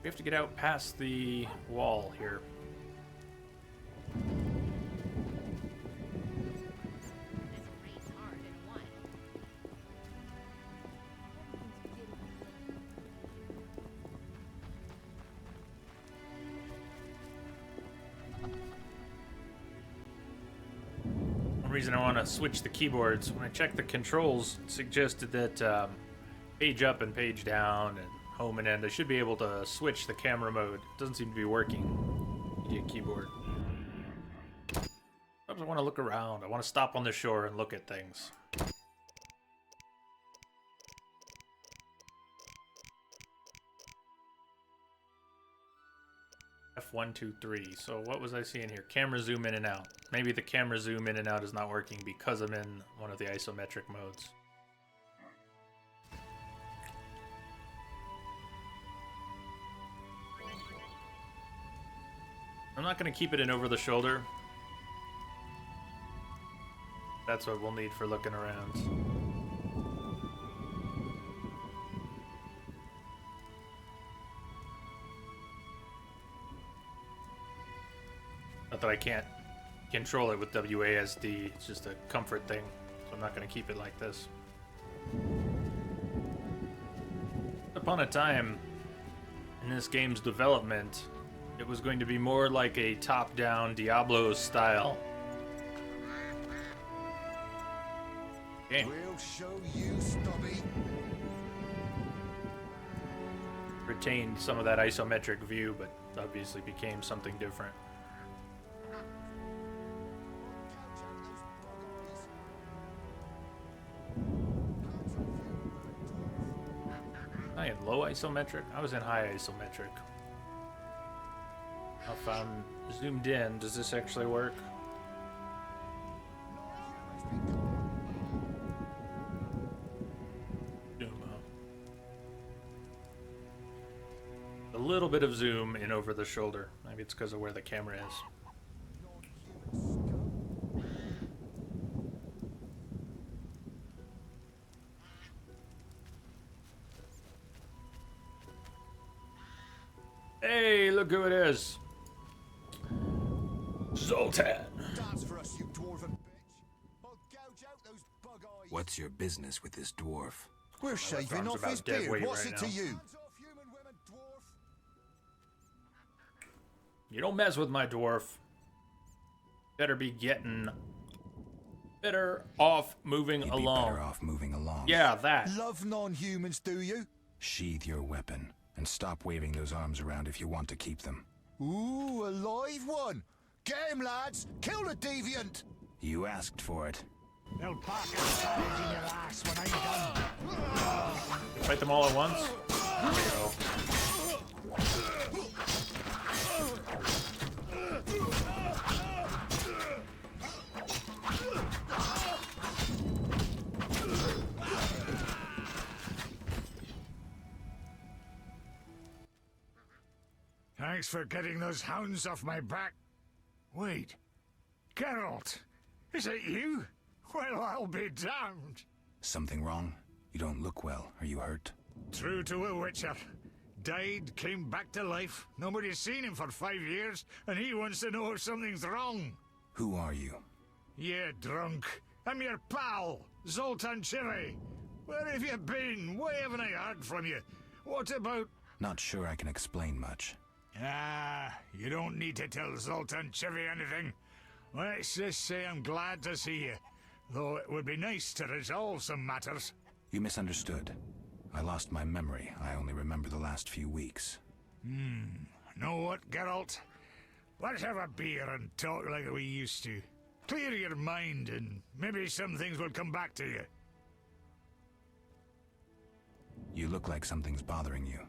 We have to get out past the wall here. One reason I want to switch the keyboards, when I checked the controls, it suggested that page up and page down and home and end, I should be able to switch the camera mode. It doesn't seem to be working. Media keyboard. Sometimes I want to look around. I want to stop on the shore and look at things. F1, 2, 3. So what was I seeing here? Camera zoom in and out. Maybe the camera zoom in and out is not working because I'm in one of the isometric modes. I'm not going to keep it in over the shoulder. That's what we'll need for looking around. Not that I can't control it with WASD, it's just a comfort thing. So I'm not going to keep it like this. Upon a time in this game's development, it was going to be more like a top-down Diablo style game. We'll show you, Stubby. Retained some of that isometric view, but obviously became something different. I had low isometric. I was in high isometric. If I'm zoomed in, does this actually work? Zoom up. A little bit of zoom in over the shoulder. Maybe it's because of where the camera is. Hey, look who it is. Zoltan. Dance for us, you dwarven bitch. I'll gouge out those bug eyes. What's your business with this dwarf? We're shaving off his beard. What's it to you? You don't mess with my dwarf. Better be getting better off moving along. Better off moving along. Yeah, that. Love non-humans, do you? Sheathe your weapon and stop waving those arms around if you want to keep them. Ooh, a live one. Get him, lads! Kill the deviant! You asked for it. They'll park a savage in your ass when I'm done. Fight them all at once? There we go. Thanks for getting those hounds off my back. Wait, Geralt, is it you? Well, I'll be damned. Something wrong? You don't look well. Are you hurt? True to a witcher. Died, came back to life. Nobody's seen him for 5 years, and he wants to know if something's wrong. Who are you? Yeah, drunk. I'm your pal, Zoltan Chivy. Where have you been? Why haven't I heard from you? What about... Not sure I can explain much. Ah, you don't need to tell Zoltan Chivy anything. Let's just say I'm glad to see you. Though it would be nice to resolve some matters. You misunderstood. I lost my memory. I only remember the last few weeks. Know what, Geralt? Let's have a beer and talk like we used to. Clear your mind and maybe some things will come back to you. You look like something's bothering you.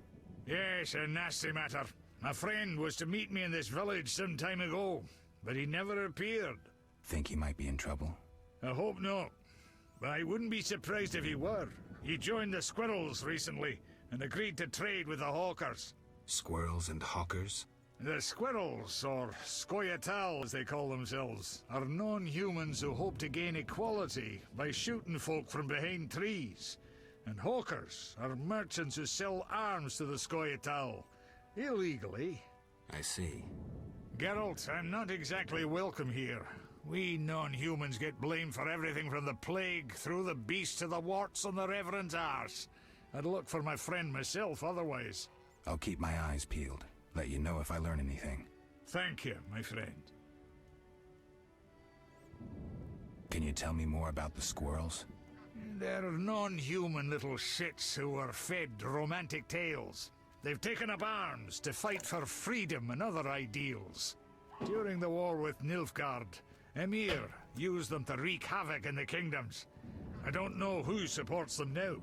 Yes, a nasty matter. My friend was to meet me in this village some time ago, but he never appeared. Think he might be in trouble? I hope not. But I wouldn't be surprised if he were. He joined the Squirrels recently and agreed to trade with the Hawkers. Squirrels and hawkers? The Squirrels, or Scoia'tael as they call themselves, are non-humans who hope to gain equality by shooting folk from behind trees. And Hawkers are merchants who sell arms to the Scoia'tael, Illegally. I see. Geralt, I'm not exactly welcome here. We non-humans get blamed for everything from the plague through the beast to the warts on the Reverend's arse. I'd look for my friend myself otherwise. I'll keep my eyes peeled. Let you know if I learn anything. Thank you, my friend. Can you tell me more about the squirrels? They're non-human little shits who are fed romantic tales. They've taken up arms to fight for freedom and other ideals. During the war with Nilfgaard, Emir used them to wreak havoc in the kingdoms. I don't know who supports them now.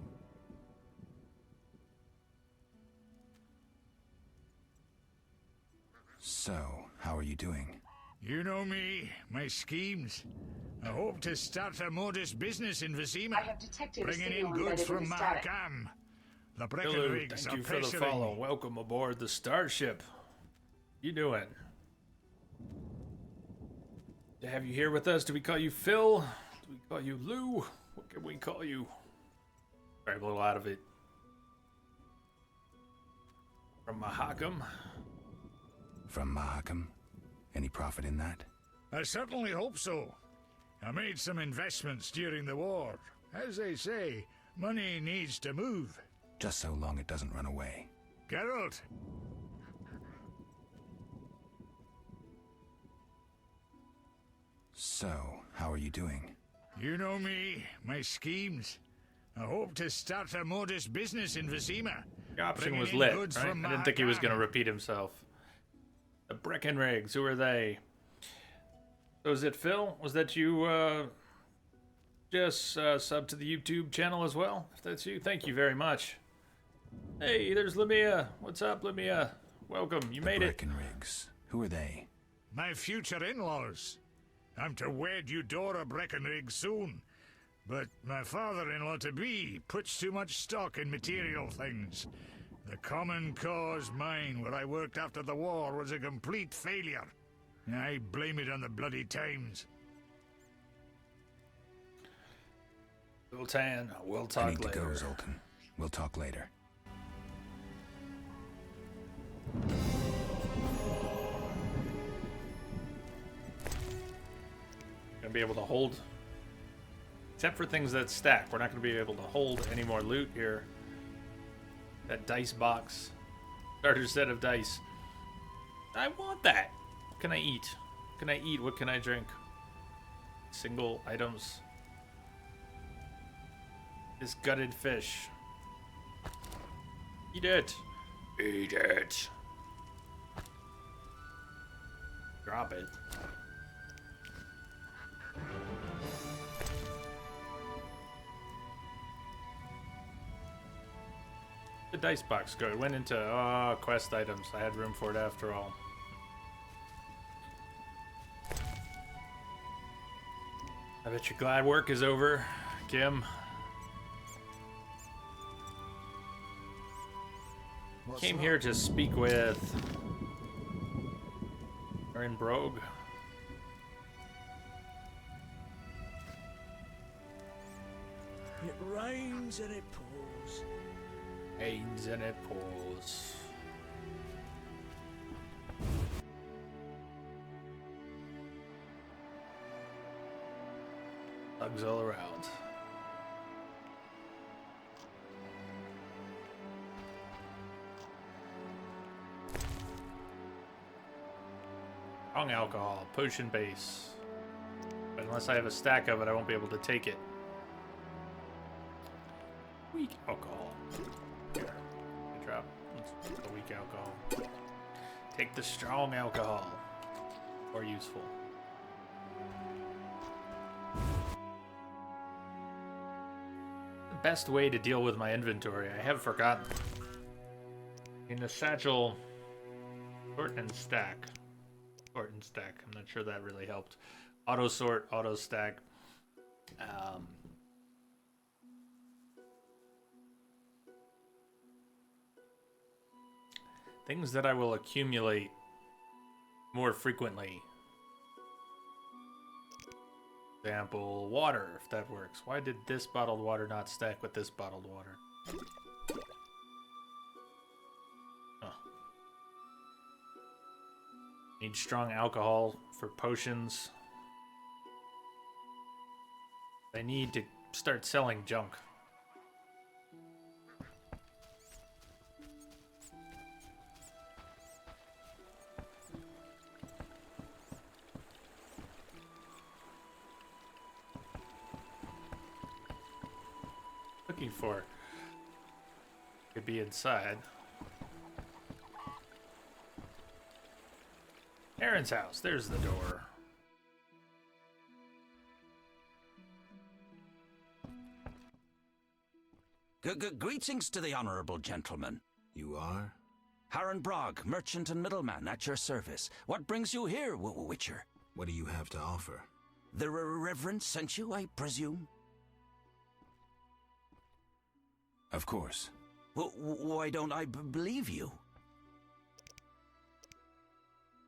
So, how are you doing? You know me, my schemes. I hope to start a modest business in Vizima, bringing in goods from Markham. The Breckenrigs Thank are you for the pressuring follow. me. Welcome aboard the Starship. You doing? To have you here with us, do we call you Phil? Do we call you Lou? What can we call you? Sorry, a little out of it. From Mahakam. From Mahakam? Any profit in that? I certainly hope so. I made some investments during the war. As they say, money needs to move. Just so long it doesn't run away. Geralt! So, how are you doing? You know me, my schemes. I hope to start a modest business in Vizima. The option was bringing in lit, goods right? from I didn't think he was going to Markham. repeat himself. The Breckenrigs, who are they? So is it Phil? Was that you, just sub to the YouTube channel as well? If that's you, thank you very much. Hey, there's Lamia. What's up, Lamia? Welcome, you made it. Breckenrigs. Who are they? My future in-laws. I'm to wed Eudora Breckenrig soon. But my father-in-law-to-be puts too much stock in material things. The Common Cause mine, where I worked after the war, was a complete failure. I blame it on the bloody times. Zoltan, we'll I talk need later. to go, Zoltan. We'll talk later. Gonna be able to hold, except for things that stack. We're not gonna be able to hold any more loot here. That dice box, starter set of dice. I want that. What can I eat? What can I eat? What can I drink? Single items. This gutted fish. Eat it. Eat it. Drop it. The dice box go. It went into quest items. I had room for it after all. I bet you're glad work is over, Kim. Came here to speak with Aaron Brogue. It rains and it pours. Rains and it pours. Bugs all around. Strong alcohol, potion base. But unless I have a stack of it, I won't be able to take it. Weak alcohol. Here. Good drop. Let's put the weak alcohol. Take the strong alcohol. More useful. The best way to deal with my inventory, I have forgotten. In the satchel, sort and stack. Sort and stack. I'm not sure that really helped. Auto sort, auto stack. Things that I will accumulate more frequently. Example, water, if that works. Why did this bottled water not stack with this bottled water? Oh. Need strong alcohol for potions. I need to start selling junk. Looking for could be inside. Aaron's house. There's the door. Greetings to the honorable gentleman. You are? Harren Brog, merchant and middleman, at your service. What brings you here, Witcher? What do you have to offer? The Reverend sent you, I presume? Of course. Why don't I believe you?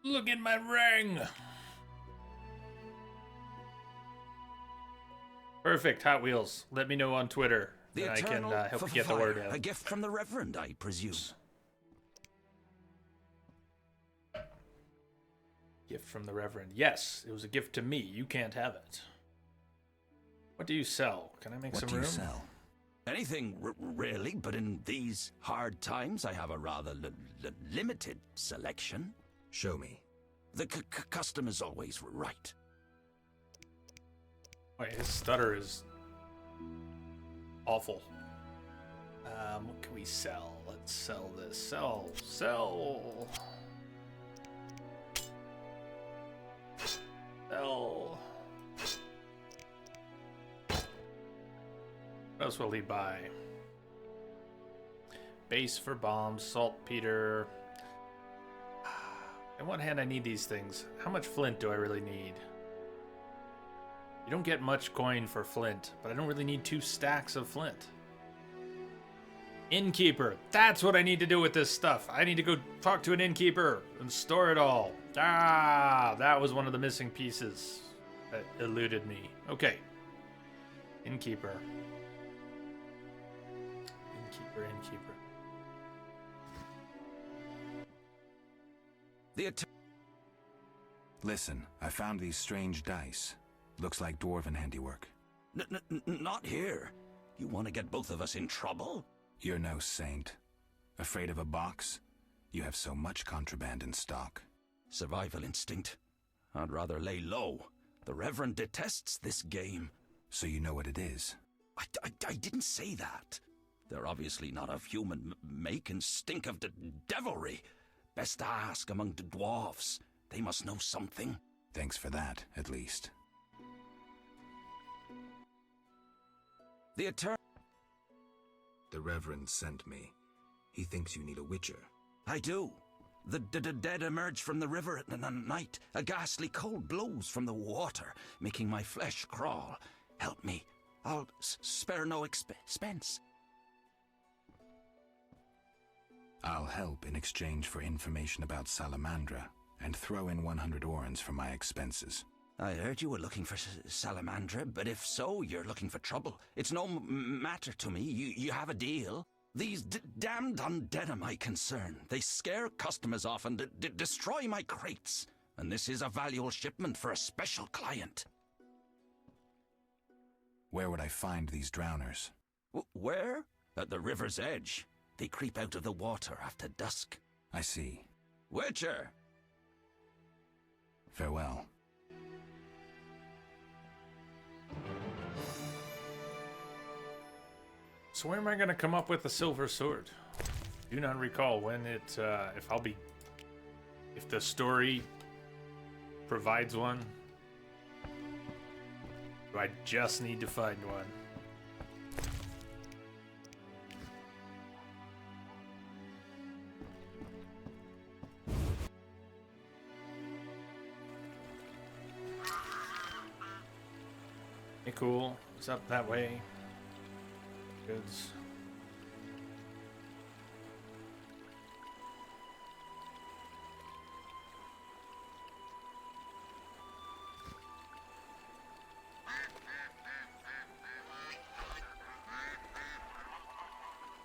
Look at my ring! Perfect, Hot Wheels. Let me know on Twitter. The and I can help you get the fire, word out. A gift from the Reverend, I presume. Gift from the Reverend. Yes, it was a gift to me. You can't have it. What do you sell? Can I make some room? What do you sell? Anything, really, but in these hard times, I have a rather limited selection. Show me. The custom is always right. Wait, his stutter is awful. What can we sell? Let's sell this. Sell. Sell. Sell. What else will he buy? Base for bombs, saltpeter. On one hand, I need these things. How much flint do I really need? You don't get much coin for flint, but I don't really need 2 stacks of flint. Innkeeper. That's what I need to do with this stuff. I need to go talk to an innkeeper and store it all. Ah, that was one of the missing pieces that eluded me. Okay. Innkeeper. Innkeeper. Listen, I found these strange dice. Looks like dwarven handiwork. Not here. You want to get both of us in trouble? You're no saint. Afraid of a box? You have so much contraband in stock. Survival instinct. I'd rather lay low. The Reverend detests this game. So you know what it is? I didn't say that. They're obviously not of human make and stink of devilry. Best to ask among the dwarves. They must know something. Thanks for that, at least. The Reverend sent me. He thinks you need a witcher. I do. The dead emerge from the river at night. A ghastly cold blows from the water, making my flesh crawl. Help me. I'll spare no expense. I'll help in exchange for information about Salamandra, and throw in 100 orens for my expenses. I heard you were looking for Salamandra, but if so, you're looking for trouble. It's no matter to me. You have a deal. These damned undead are my concern. They scare customers off and destroy my crates. And this is a valuable shipment for a special client. Where would I find these drowners? Where? At the river's edge. They creep out of the water after dusk. I see. Witcher! Farewell. So where am I going to come up with a silver sword? Do not recall when it, if the story provides one. Do I just need to find one? Hey, cool. It's up that way. Goods.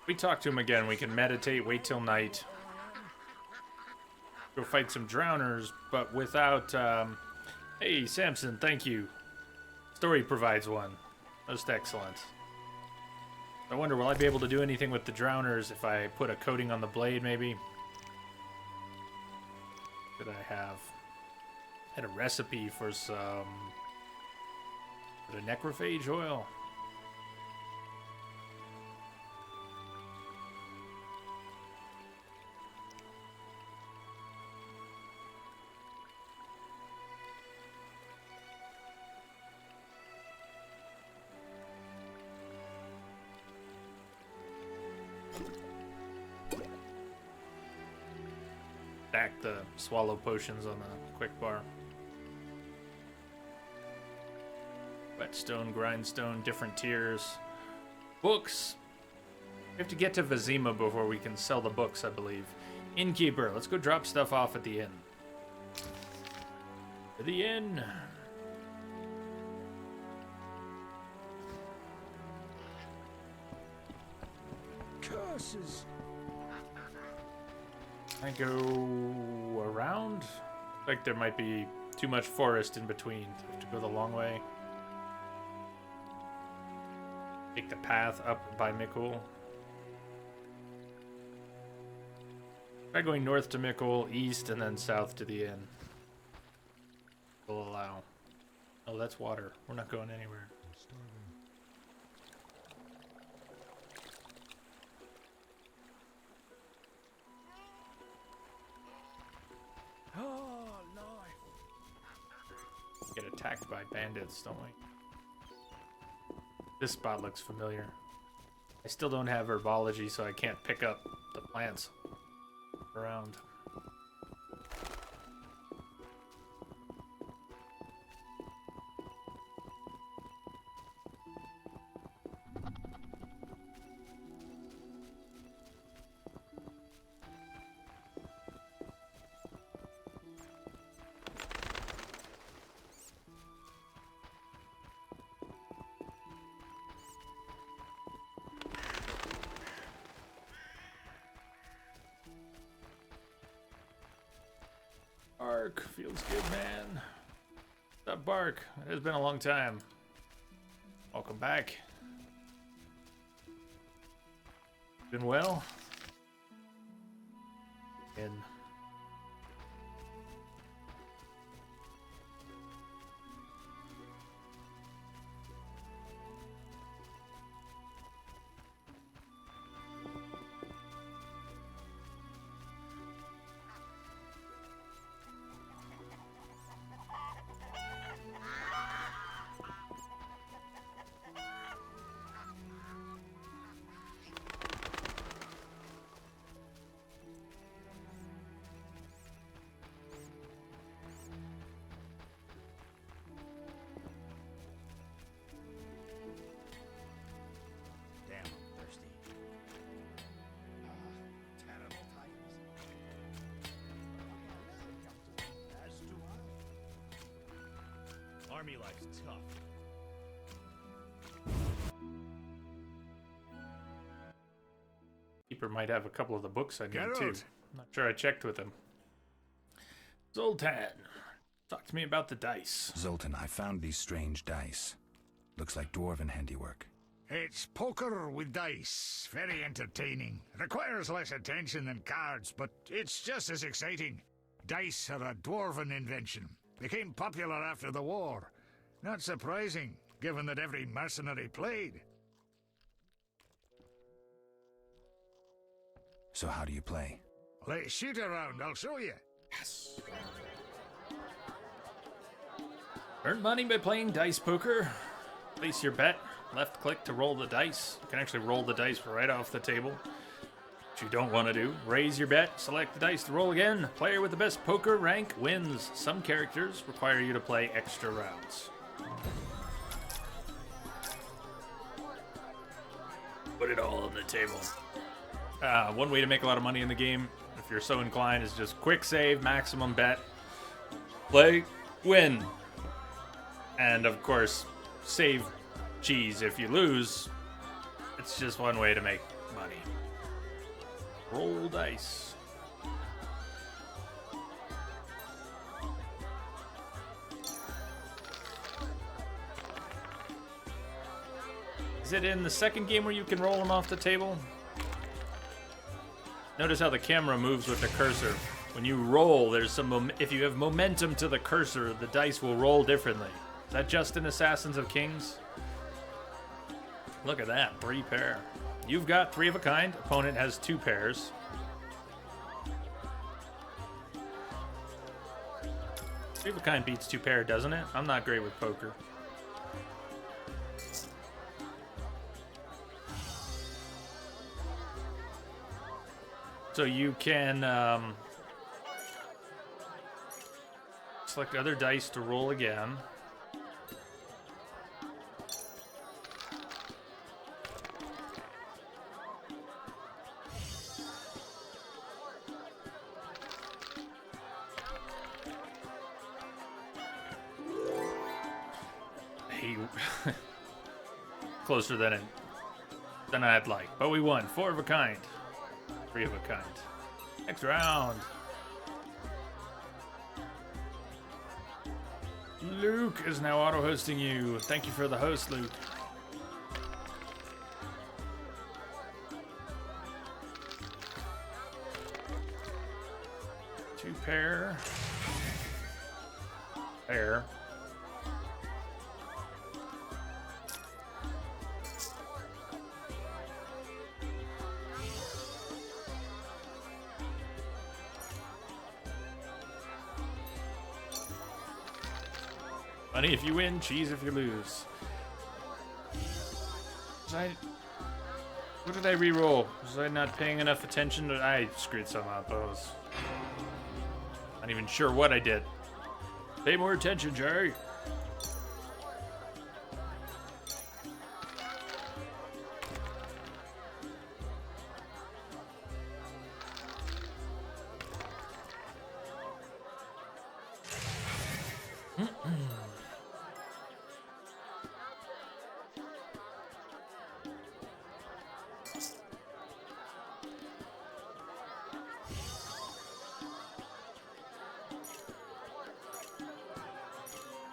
We talk to him again. We can meditate, wait till night. go fight some drowners, but without, hey, Samson, thank you. Story provides one. Most excellent. I wonder, will I be able to do anything with the drowners if I put a coating on the blade, maybe? What did I have? I had a recipe for some... the necrophage oil. Stack the swallow potions on the quick bar. Whetstone, grindstone, different tiers. Books. We have to get to Vizima before we can sell the books, I believe. Innkeeper, let's go drop stuff off at the inn. To the inn. Curses. I go around? Like there might be too much forest in between. I have to go the long way. Take the path up by Mikul. Try going north to Mikul, east, and then south to the inn. Will allow. Oh, that's water. We're not going anywhere. Oh, no. Get attacked by bandits, don't we? This spot looks familiar. I still don't have herbology, so I can't pick up the plants around. Bark feels good, man. What's up, Bark? It has been a long time. Welcome back. Been well? In. Army life's tough. Keeper might have a couple of the books I need Geralt. too. I'm not sure I checked with him. Zoltan, talk to me about the dice. Zoltan, I found these strange dice. Looks like dwarven handiwork. It's poker with dice. Very entertaining. Requires less attention than cards, but it's just as exciting. Dice are a dwarven invention. Became popular after the war. Not surprising, given that every mercenary played. So how do you play? Let's shoot around, I'll show you. Yes. Earn money by playing dice poker. Place your bet. Left click to roll the dice. You can actually roll the dice right off the table. What you don't want to do, raise your bet, select the dice to roll again. Player with the best poker rank wins. Some characters require you to play extra rounds. Put it all on the table. One way to make a lot of money in the game, if you're so inclined, is just quick save, maximum bet, play, win. And of course, save cheese. If you lose, it's just one way to make money. Roll dice. Is it in the second game where you can roll them off the table? Notice how the camera moves with the cursor. When you roll, there's some if you have momentum to the cursor, the dice will roll differently. Is that just in Assassins of Kings? Look at that, 3 pair. You've got 3 of a kind. Opponent has 2 pairs. Three of a kind beats 2 pair, doesn't it? I'm not great with poker. So you can select other dice to roll again. Closer than I'd like, but we won. 4 of a kind. 3 of a kind. Next round. Luke is now auto-hosting you. Thank you for the host, Luke. Two pair. Pair. Money if you win, cheese if you lose. What did I re-roll? Was I not paying enough attention? I screwed some up. I was not even sure what I did. Pay more attention, Jerry.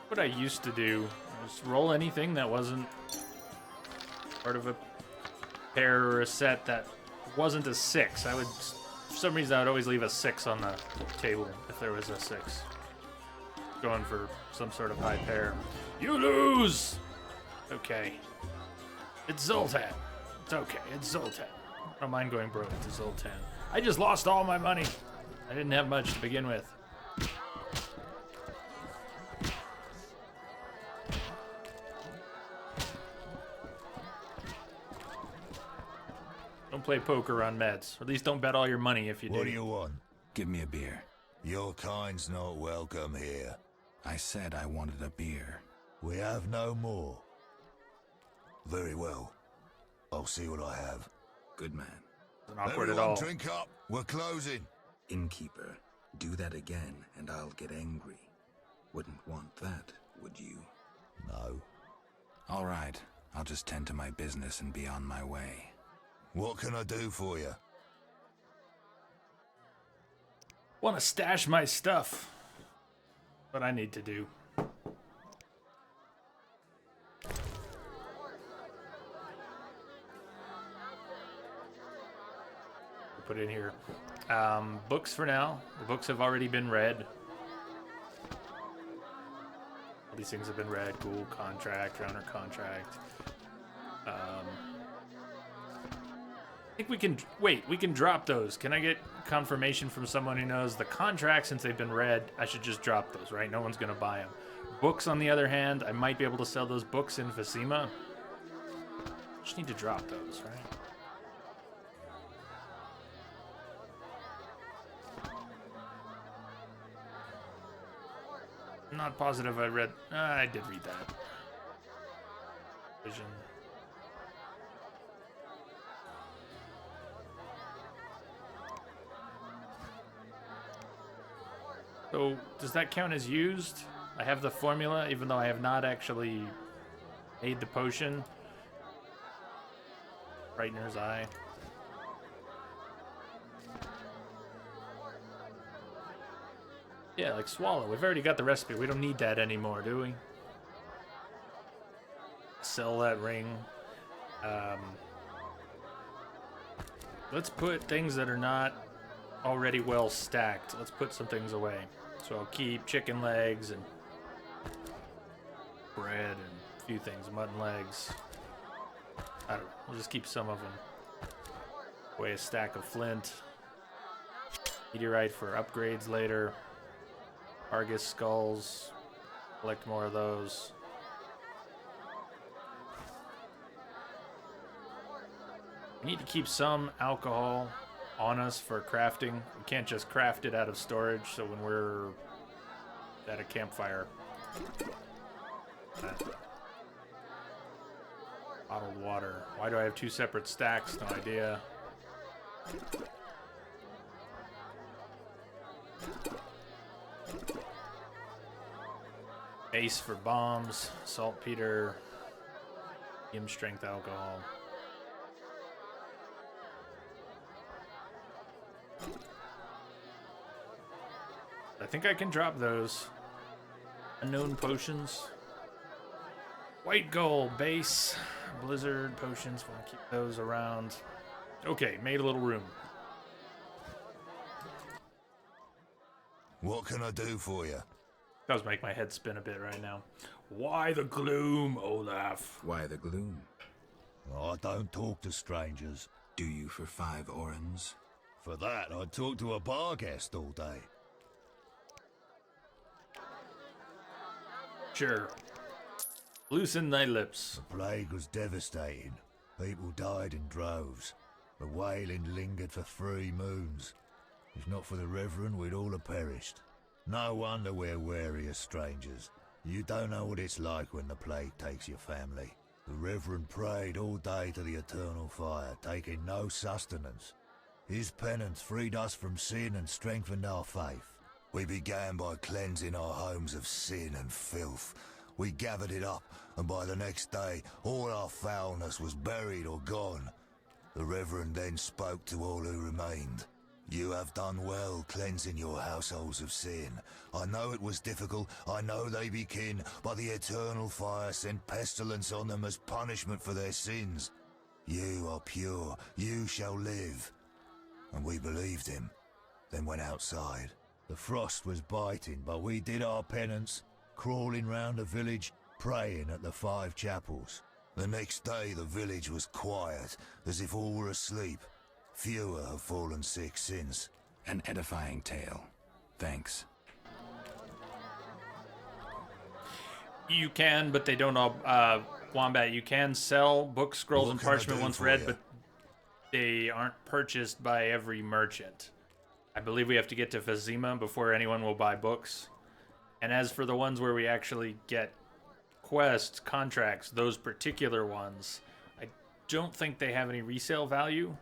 What I used to do was roll anything that wasn't part of a pair or a set that wasn't a 6. I would, for some reason, I would always leave a 6 on the table if there was a 6. Going for some sort of high pair. You lose! Okay. It's Zoltan. It's okay. It's Zoltan. I don't mind going broke to Zoltan. I just lost all my money. I didn't have much to begin with. Don't play poker on meds. Or at least don't bet all your money if you do. What do you want? Give me a beer. Your kind's not welcome here. I said I wanted a beer. We have no more. Very well. I'll see what I have. Good man. It's not awkward Everyone at all. Drink up. We're closing. Innkeeper, do that again and I'll get angry. Wouldn't want that, would you? No. All right. I'll just tend to my business and be on my way. What can I do for you? Want to stash my stuff. What I need to do. Put in here. Books for now. The books have already been read. All these things have been read. Cool. Contract. Owner contract. I think we can, wait, we can drop those. Can I get confirmation from someone who knows the contract, since they've been read? I should just drop those, right? No one's going to buy them. Books, on the other hand, I might be able to sell those books in Phasima. Just need to drop those, right? I'm not positive I read, I did read that. Vision. So, does that count as used? I have the formula, even though I have not actually made the potion. Brightener's Eye. Yeah, like Swallow. We've already got the recipe. We don't need that anymore, do we? Sell that ring. Let's put things that are not already well stacked. Let's put some things away. So I'll keep chicken legs and bread and a few things, mutton legs. I don't know. We'll just keep some of them. Away a stack of flint. Meteorite for upgrades later. Argus skulls. Collect more of those. We need to keep some alcohol on us for crafting. We can't just craft it out of storage, so when we're at a campfire. Bottled water. Why do I have 2 separate stacks? No idea. Ace for bombs, saltpeter, medium strength alcohol. I think I can drop those. Unknown potions. White gold base. Blizzard potions. Want to keep those around. Okay, made a little room. What can I do for you? Does make my head spin a bit right now. Why the gloom, Olaf? Why the gloom? I don't talk to strangers. Do you for 5 orens? For that, I'd talk to a bar guest all day. Sure. Loosen thy lips. The plague was devastating. People died in droves. The wailing lingered for 3 moons. If not for the Reverend, we'd all have perished. No wonder we're wary of strangers. You don't know what it's like when the plague takes your family. The Reverend prayed all day to the eternal fire, taking no sustenance. His penance freed us from sin and strengthened our faith. We began by cleansing our homes of sin and filth. We gathered it up, and by the next day, all our foulness was buried or gone. The Reverend then spoke to all who remained. You have done well cleansing your households of sin. I know it was difficult, I know they be kin, but the eternal fire sent pestilence on them as punishment for their sins. You are pure, you shall live. And we believed him, then went outside. The frost was biting, but we did our penance, crawling round the village, praying at the 5 chapels. The next day the village was quiet, as if all were asleep. Fewer have fallen sick since. An edifying tale. Thanks. You can, but they don't all... Wombat, you can sell book, scrolls, and parchment once read, but they aren't purchased by every merchant. I believe we have to get to Vizima before anyone will buy books. And as for the ones where we actually get quests, contracts, those particular ones, I don't think they have any resale value.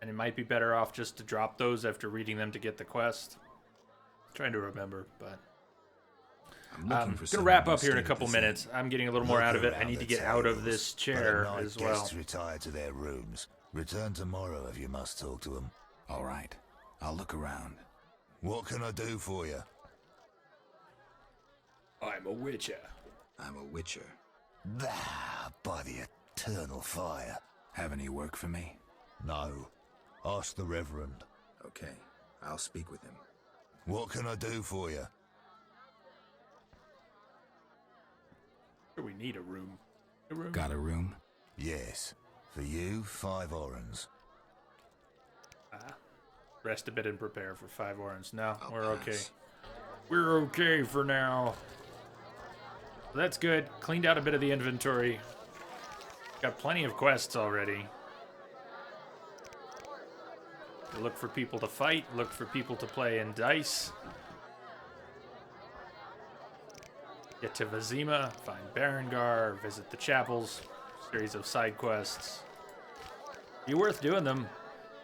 And it might be better off just to drop those after reading them to get the quest. I'm trying to remember, but... I'm going to wrap up here in a couple minutes. I'm getting a little more out of it. I need to get out of this chair as well. Guests retire to their rooms. Return tomorrow if you must talk to them. All right. I'll look around. What can I do for you? I'm a witcher. I'm a witcher. Ah, by the eternal fire. Have any work for me? No. Ask the Reverend. Okay. I'll speak with him. What can I do for you? We need a room. Got a room? Yes. For you, 5 orens. Rest a bit and prepare for 5 orens. No, we're okay. We're okay for now. That's good. Cleaned out a bit of the inventory. Got plenty of quests already. Look for people to fight. Look for people to play in dice. Get to Vizima, find Berengar, visit the chapels, series of side quests. Be worth doing them.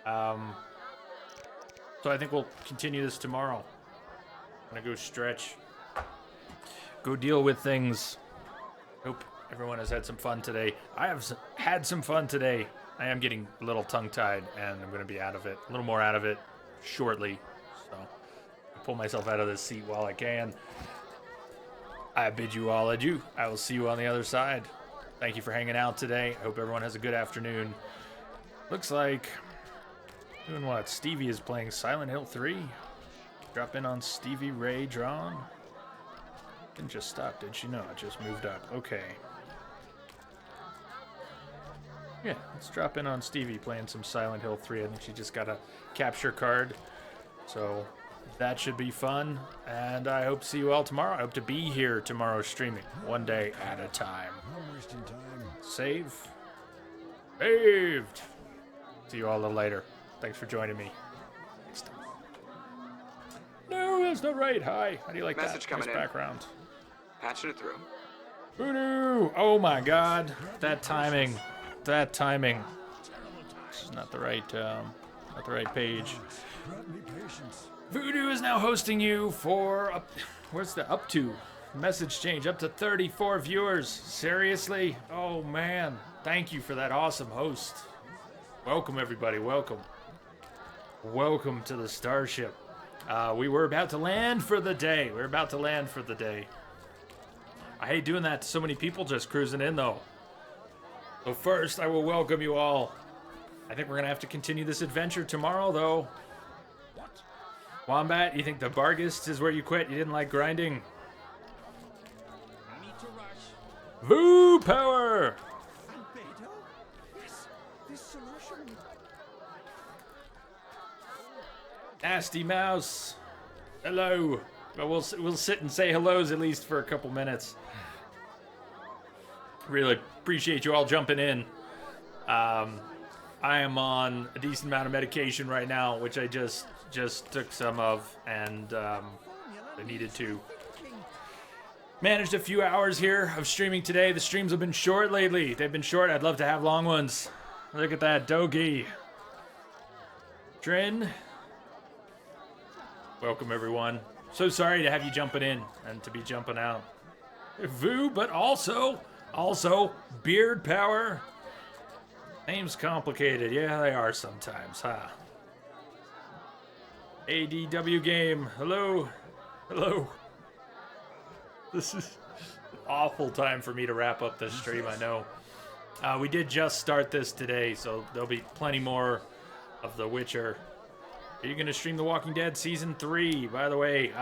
So I think we'll continue this tomorrow. I'm gonna go stretch. Go deal with things. Hope everyone has had some fun today. I have had some fun today. I am getting a little tongue-tied, and I'm gonna be out of it. A little more out of it shortly. So I'll pull myself out of this seat while I can. I bid you all adieu. I will see you on the other side. Thank you for hanging out today. I hope everyone has a good afternoon. Looks like... Doing what? Stevie is playing Silent Hill 3. Drop in on Stevie Ray Drawn. Didn't just stop, did she? No, it just moved up. Okay. Yeah, let's drop in on Stevie playing some Silent Hill 3. I think she just got a capture card. So that should be fun. And I hope to see you all tomorrow. I hope to be here tomorrow streaming. One day at a time. Save. Saved. See you all a little later. Thanks for joining me. Next time. No, that's not right. Hi. How do you like that? Message coming nice in. background. Patching it through. Voodoo! Oh my god. That timing. That timing. This is not the right page. Voodoo is now hosting you for where's the up to? Message change up to 34 viewers. Seriously? Oh man. Thank you for that awesome host. Welcome everybody. Welcome. Welcome to the Starship. We were about to land for the day. I hate doing that to so many people just cruising in though. So first, I will welcome you all. I think we're gonna have to continue this adventure tomorrow though. Wombat, you think the Bargist is where you quit? You didn't like grinding? Voo power! Nasty Mouse. Hello. Well, we'll sit and say hellos at least for a couple minutes. Really appreciate you all jumping in. I am on a decent amount of medication right now, which I just took some of, and I needed to. Managed a few hours here of streaming today. The streams have been short lately. They've been short. I'd love to have long ones. Look at that, Dogi. Trin. Welcome, everyone. So sorry to have you jumping in and to be jumping out. Voo, but also beard power. Names complicated. Yeah, they are sometimes, huh? ADW game. Hello. Hello. This is an awful time for me to wrap up this stream, I know. We did just start this today, so there'll be plenty more of The Witcher. Are you going to stream The Walking Dead Season 3, by the way?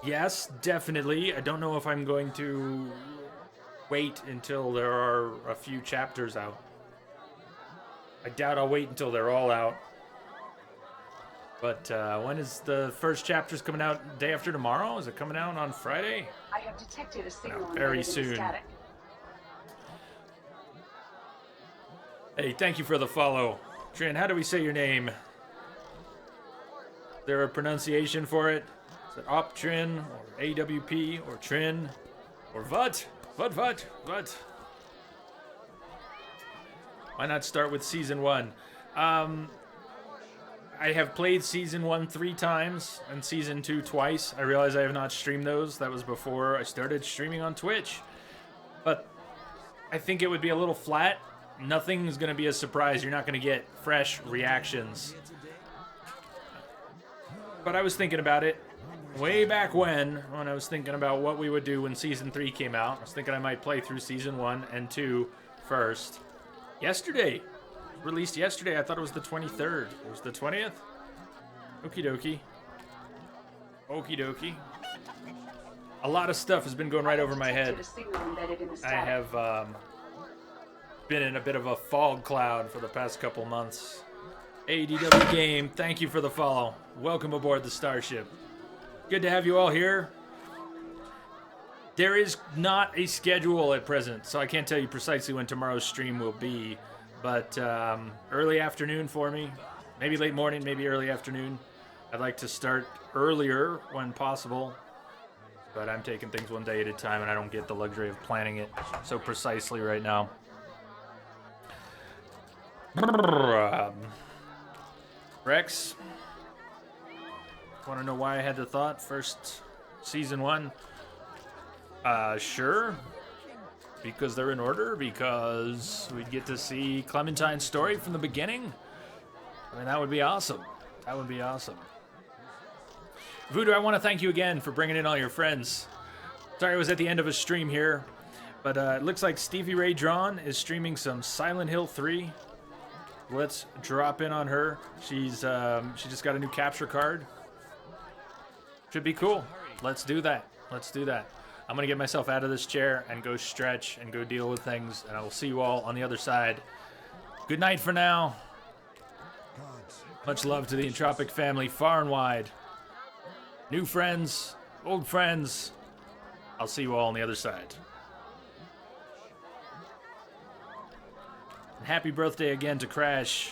Yes, definitely. I don't know if I'm going to wait until there are a few chapters out. I doubt I'll wait until they're all out. But when is the first chapters coming out? Day after tomorrow? Is it coming out on Friday? I have detected a signal No, very embedded in the soon. static. Hey, thank you for the follow. Trin, how do we say your name? Is there a pronunciation for it? Is it Optrin, or AWP, or Trin, or Vut? Vut. Why not start with Season 1? I have played Season 1 3 times, and Season 2 twice. I realize I have not streamed those. That was before I started streaming on Twitch. But I think it would be a little flat. Nothing's going to be a surprise. You're not going to get fresh reactions. But I was thinking about it way back when I was thinking about what we would do when Season 3 came out. I was thinking I might play through Season 1 and 2 first. Yesterday. Released yesterday. I thought it was the 23rd. It was the 20th? Okie dokie. Okie dokie. A lot of stuff has been going right over my head. I have been in a bit of a fog cloud for the past couple months. ADW Game, thank you for the follow. Welcome aboard the Starship. Good to have you all here. There is not a schedule at present, so I can't tell you precisely when tomorrow's stream will be. But early afternoon for me. Maybe late morning, maybe early afternoon. I'd like to start earlier when possible. But I'm taking things one day at a time, and I don't get the luxury of planning it so precisely right now. Rex, want to know why I had the thought first Season 1? Sure. Because they're in order, because we'd get to see Clementine's story from the beginning. I mean, that would be awesome. That would be awesome. Voodoo, I want to thank you again for bringing in all your friends. Sorry I was at the end of a stream here, But it looks like Stevie Ray Drawn is streaming some Silent Hill 3. Let's drop in on her. She just got a new capture card. Should be cool. Let's do that. Let's do that. I'm gonna get myself out of this chair and go stretch and go deal with things, and I will see you all on the other side. Good night for now. Much love to the Entropic family far and wide. New friends, old friends. I'll see you all on the other side. And happy birthday again to Crash.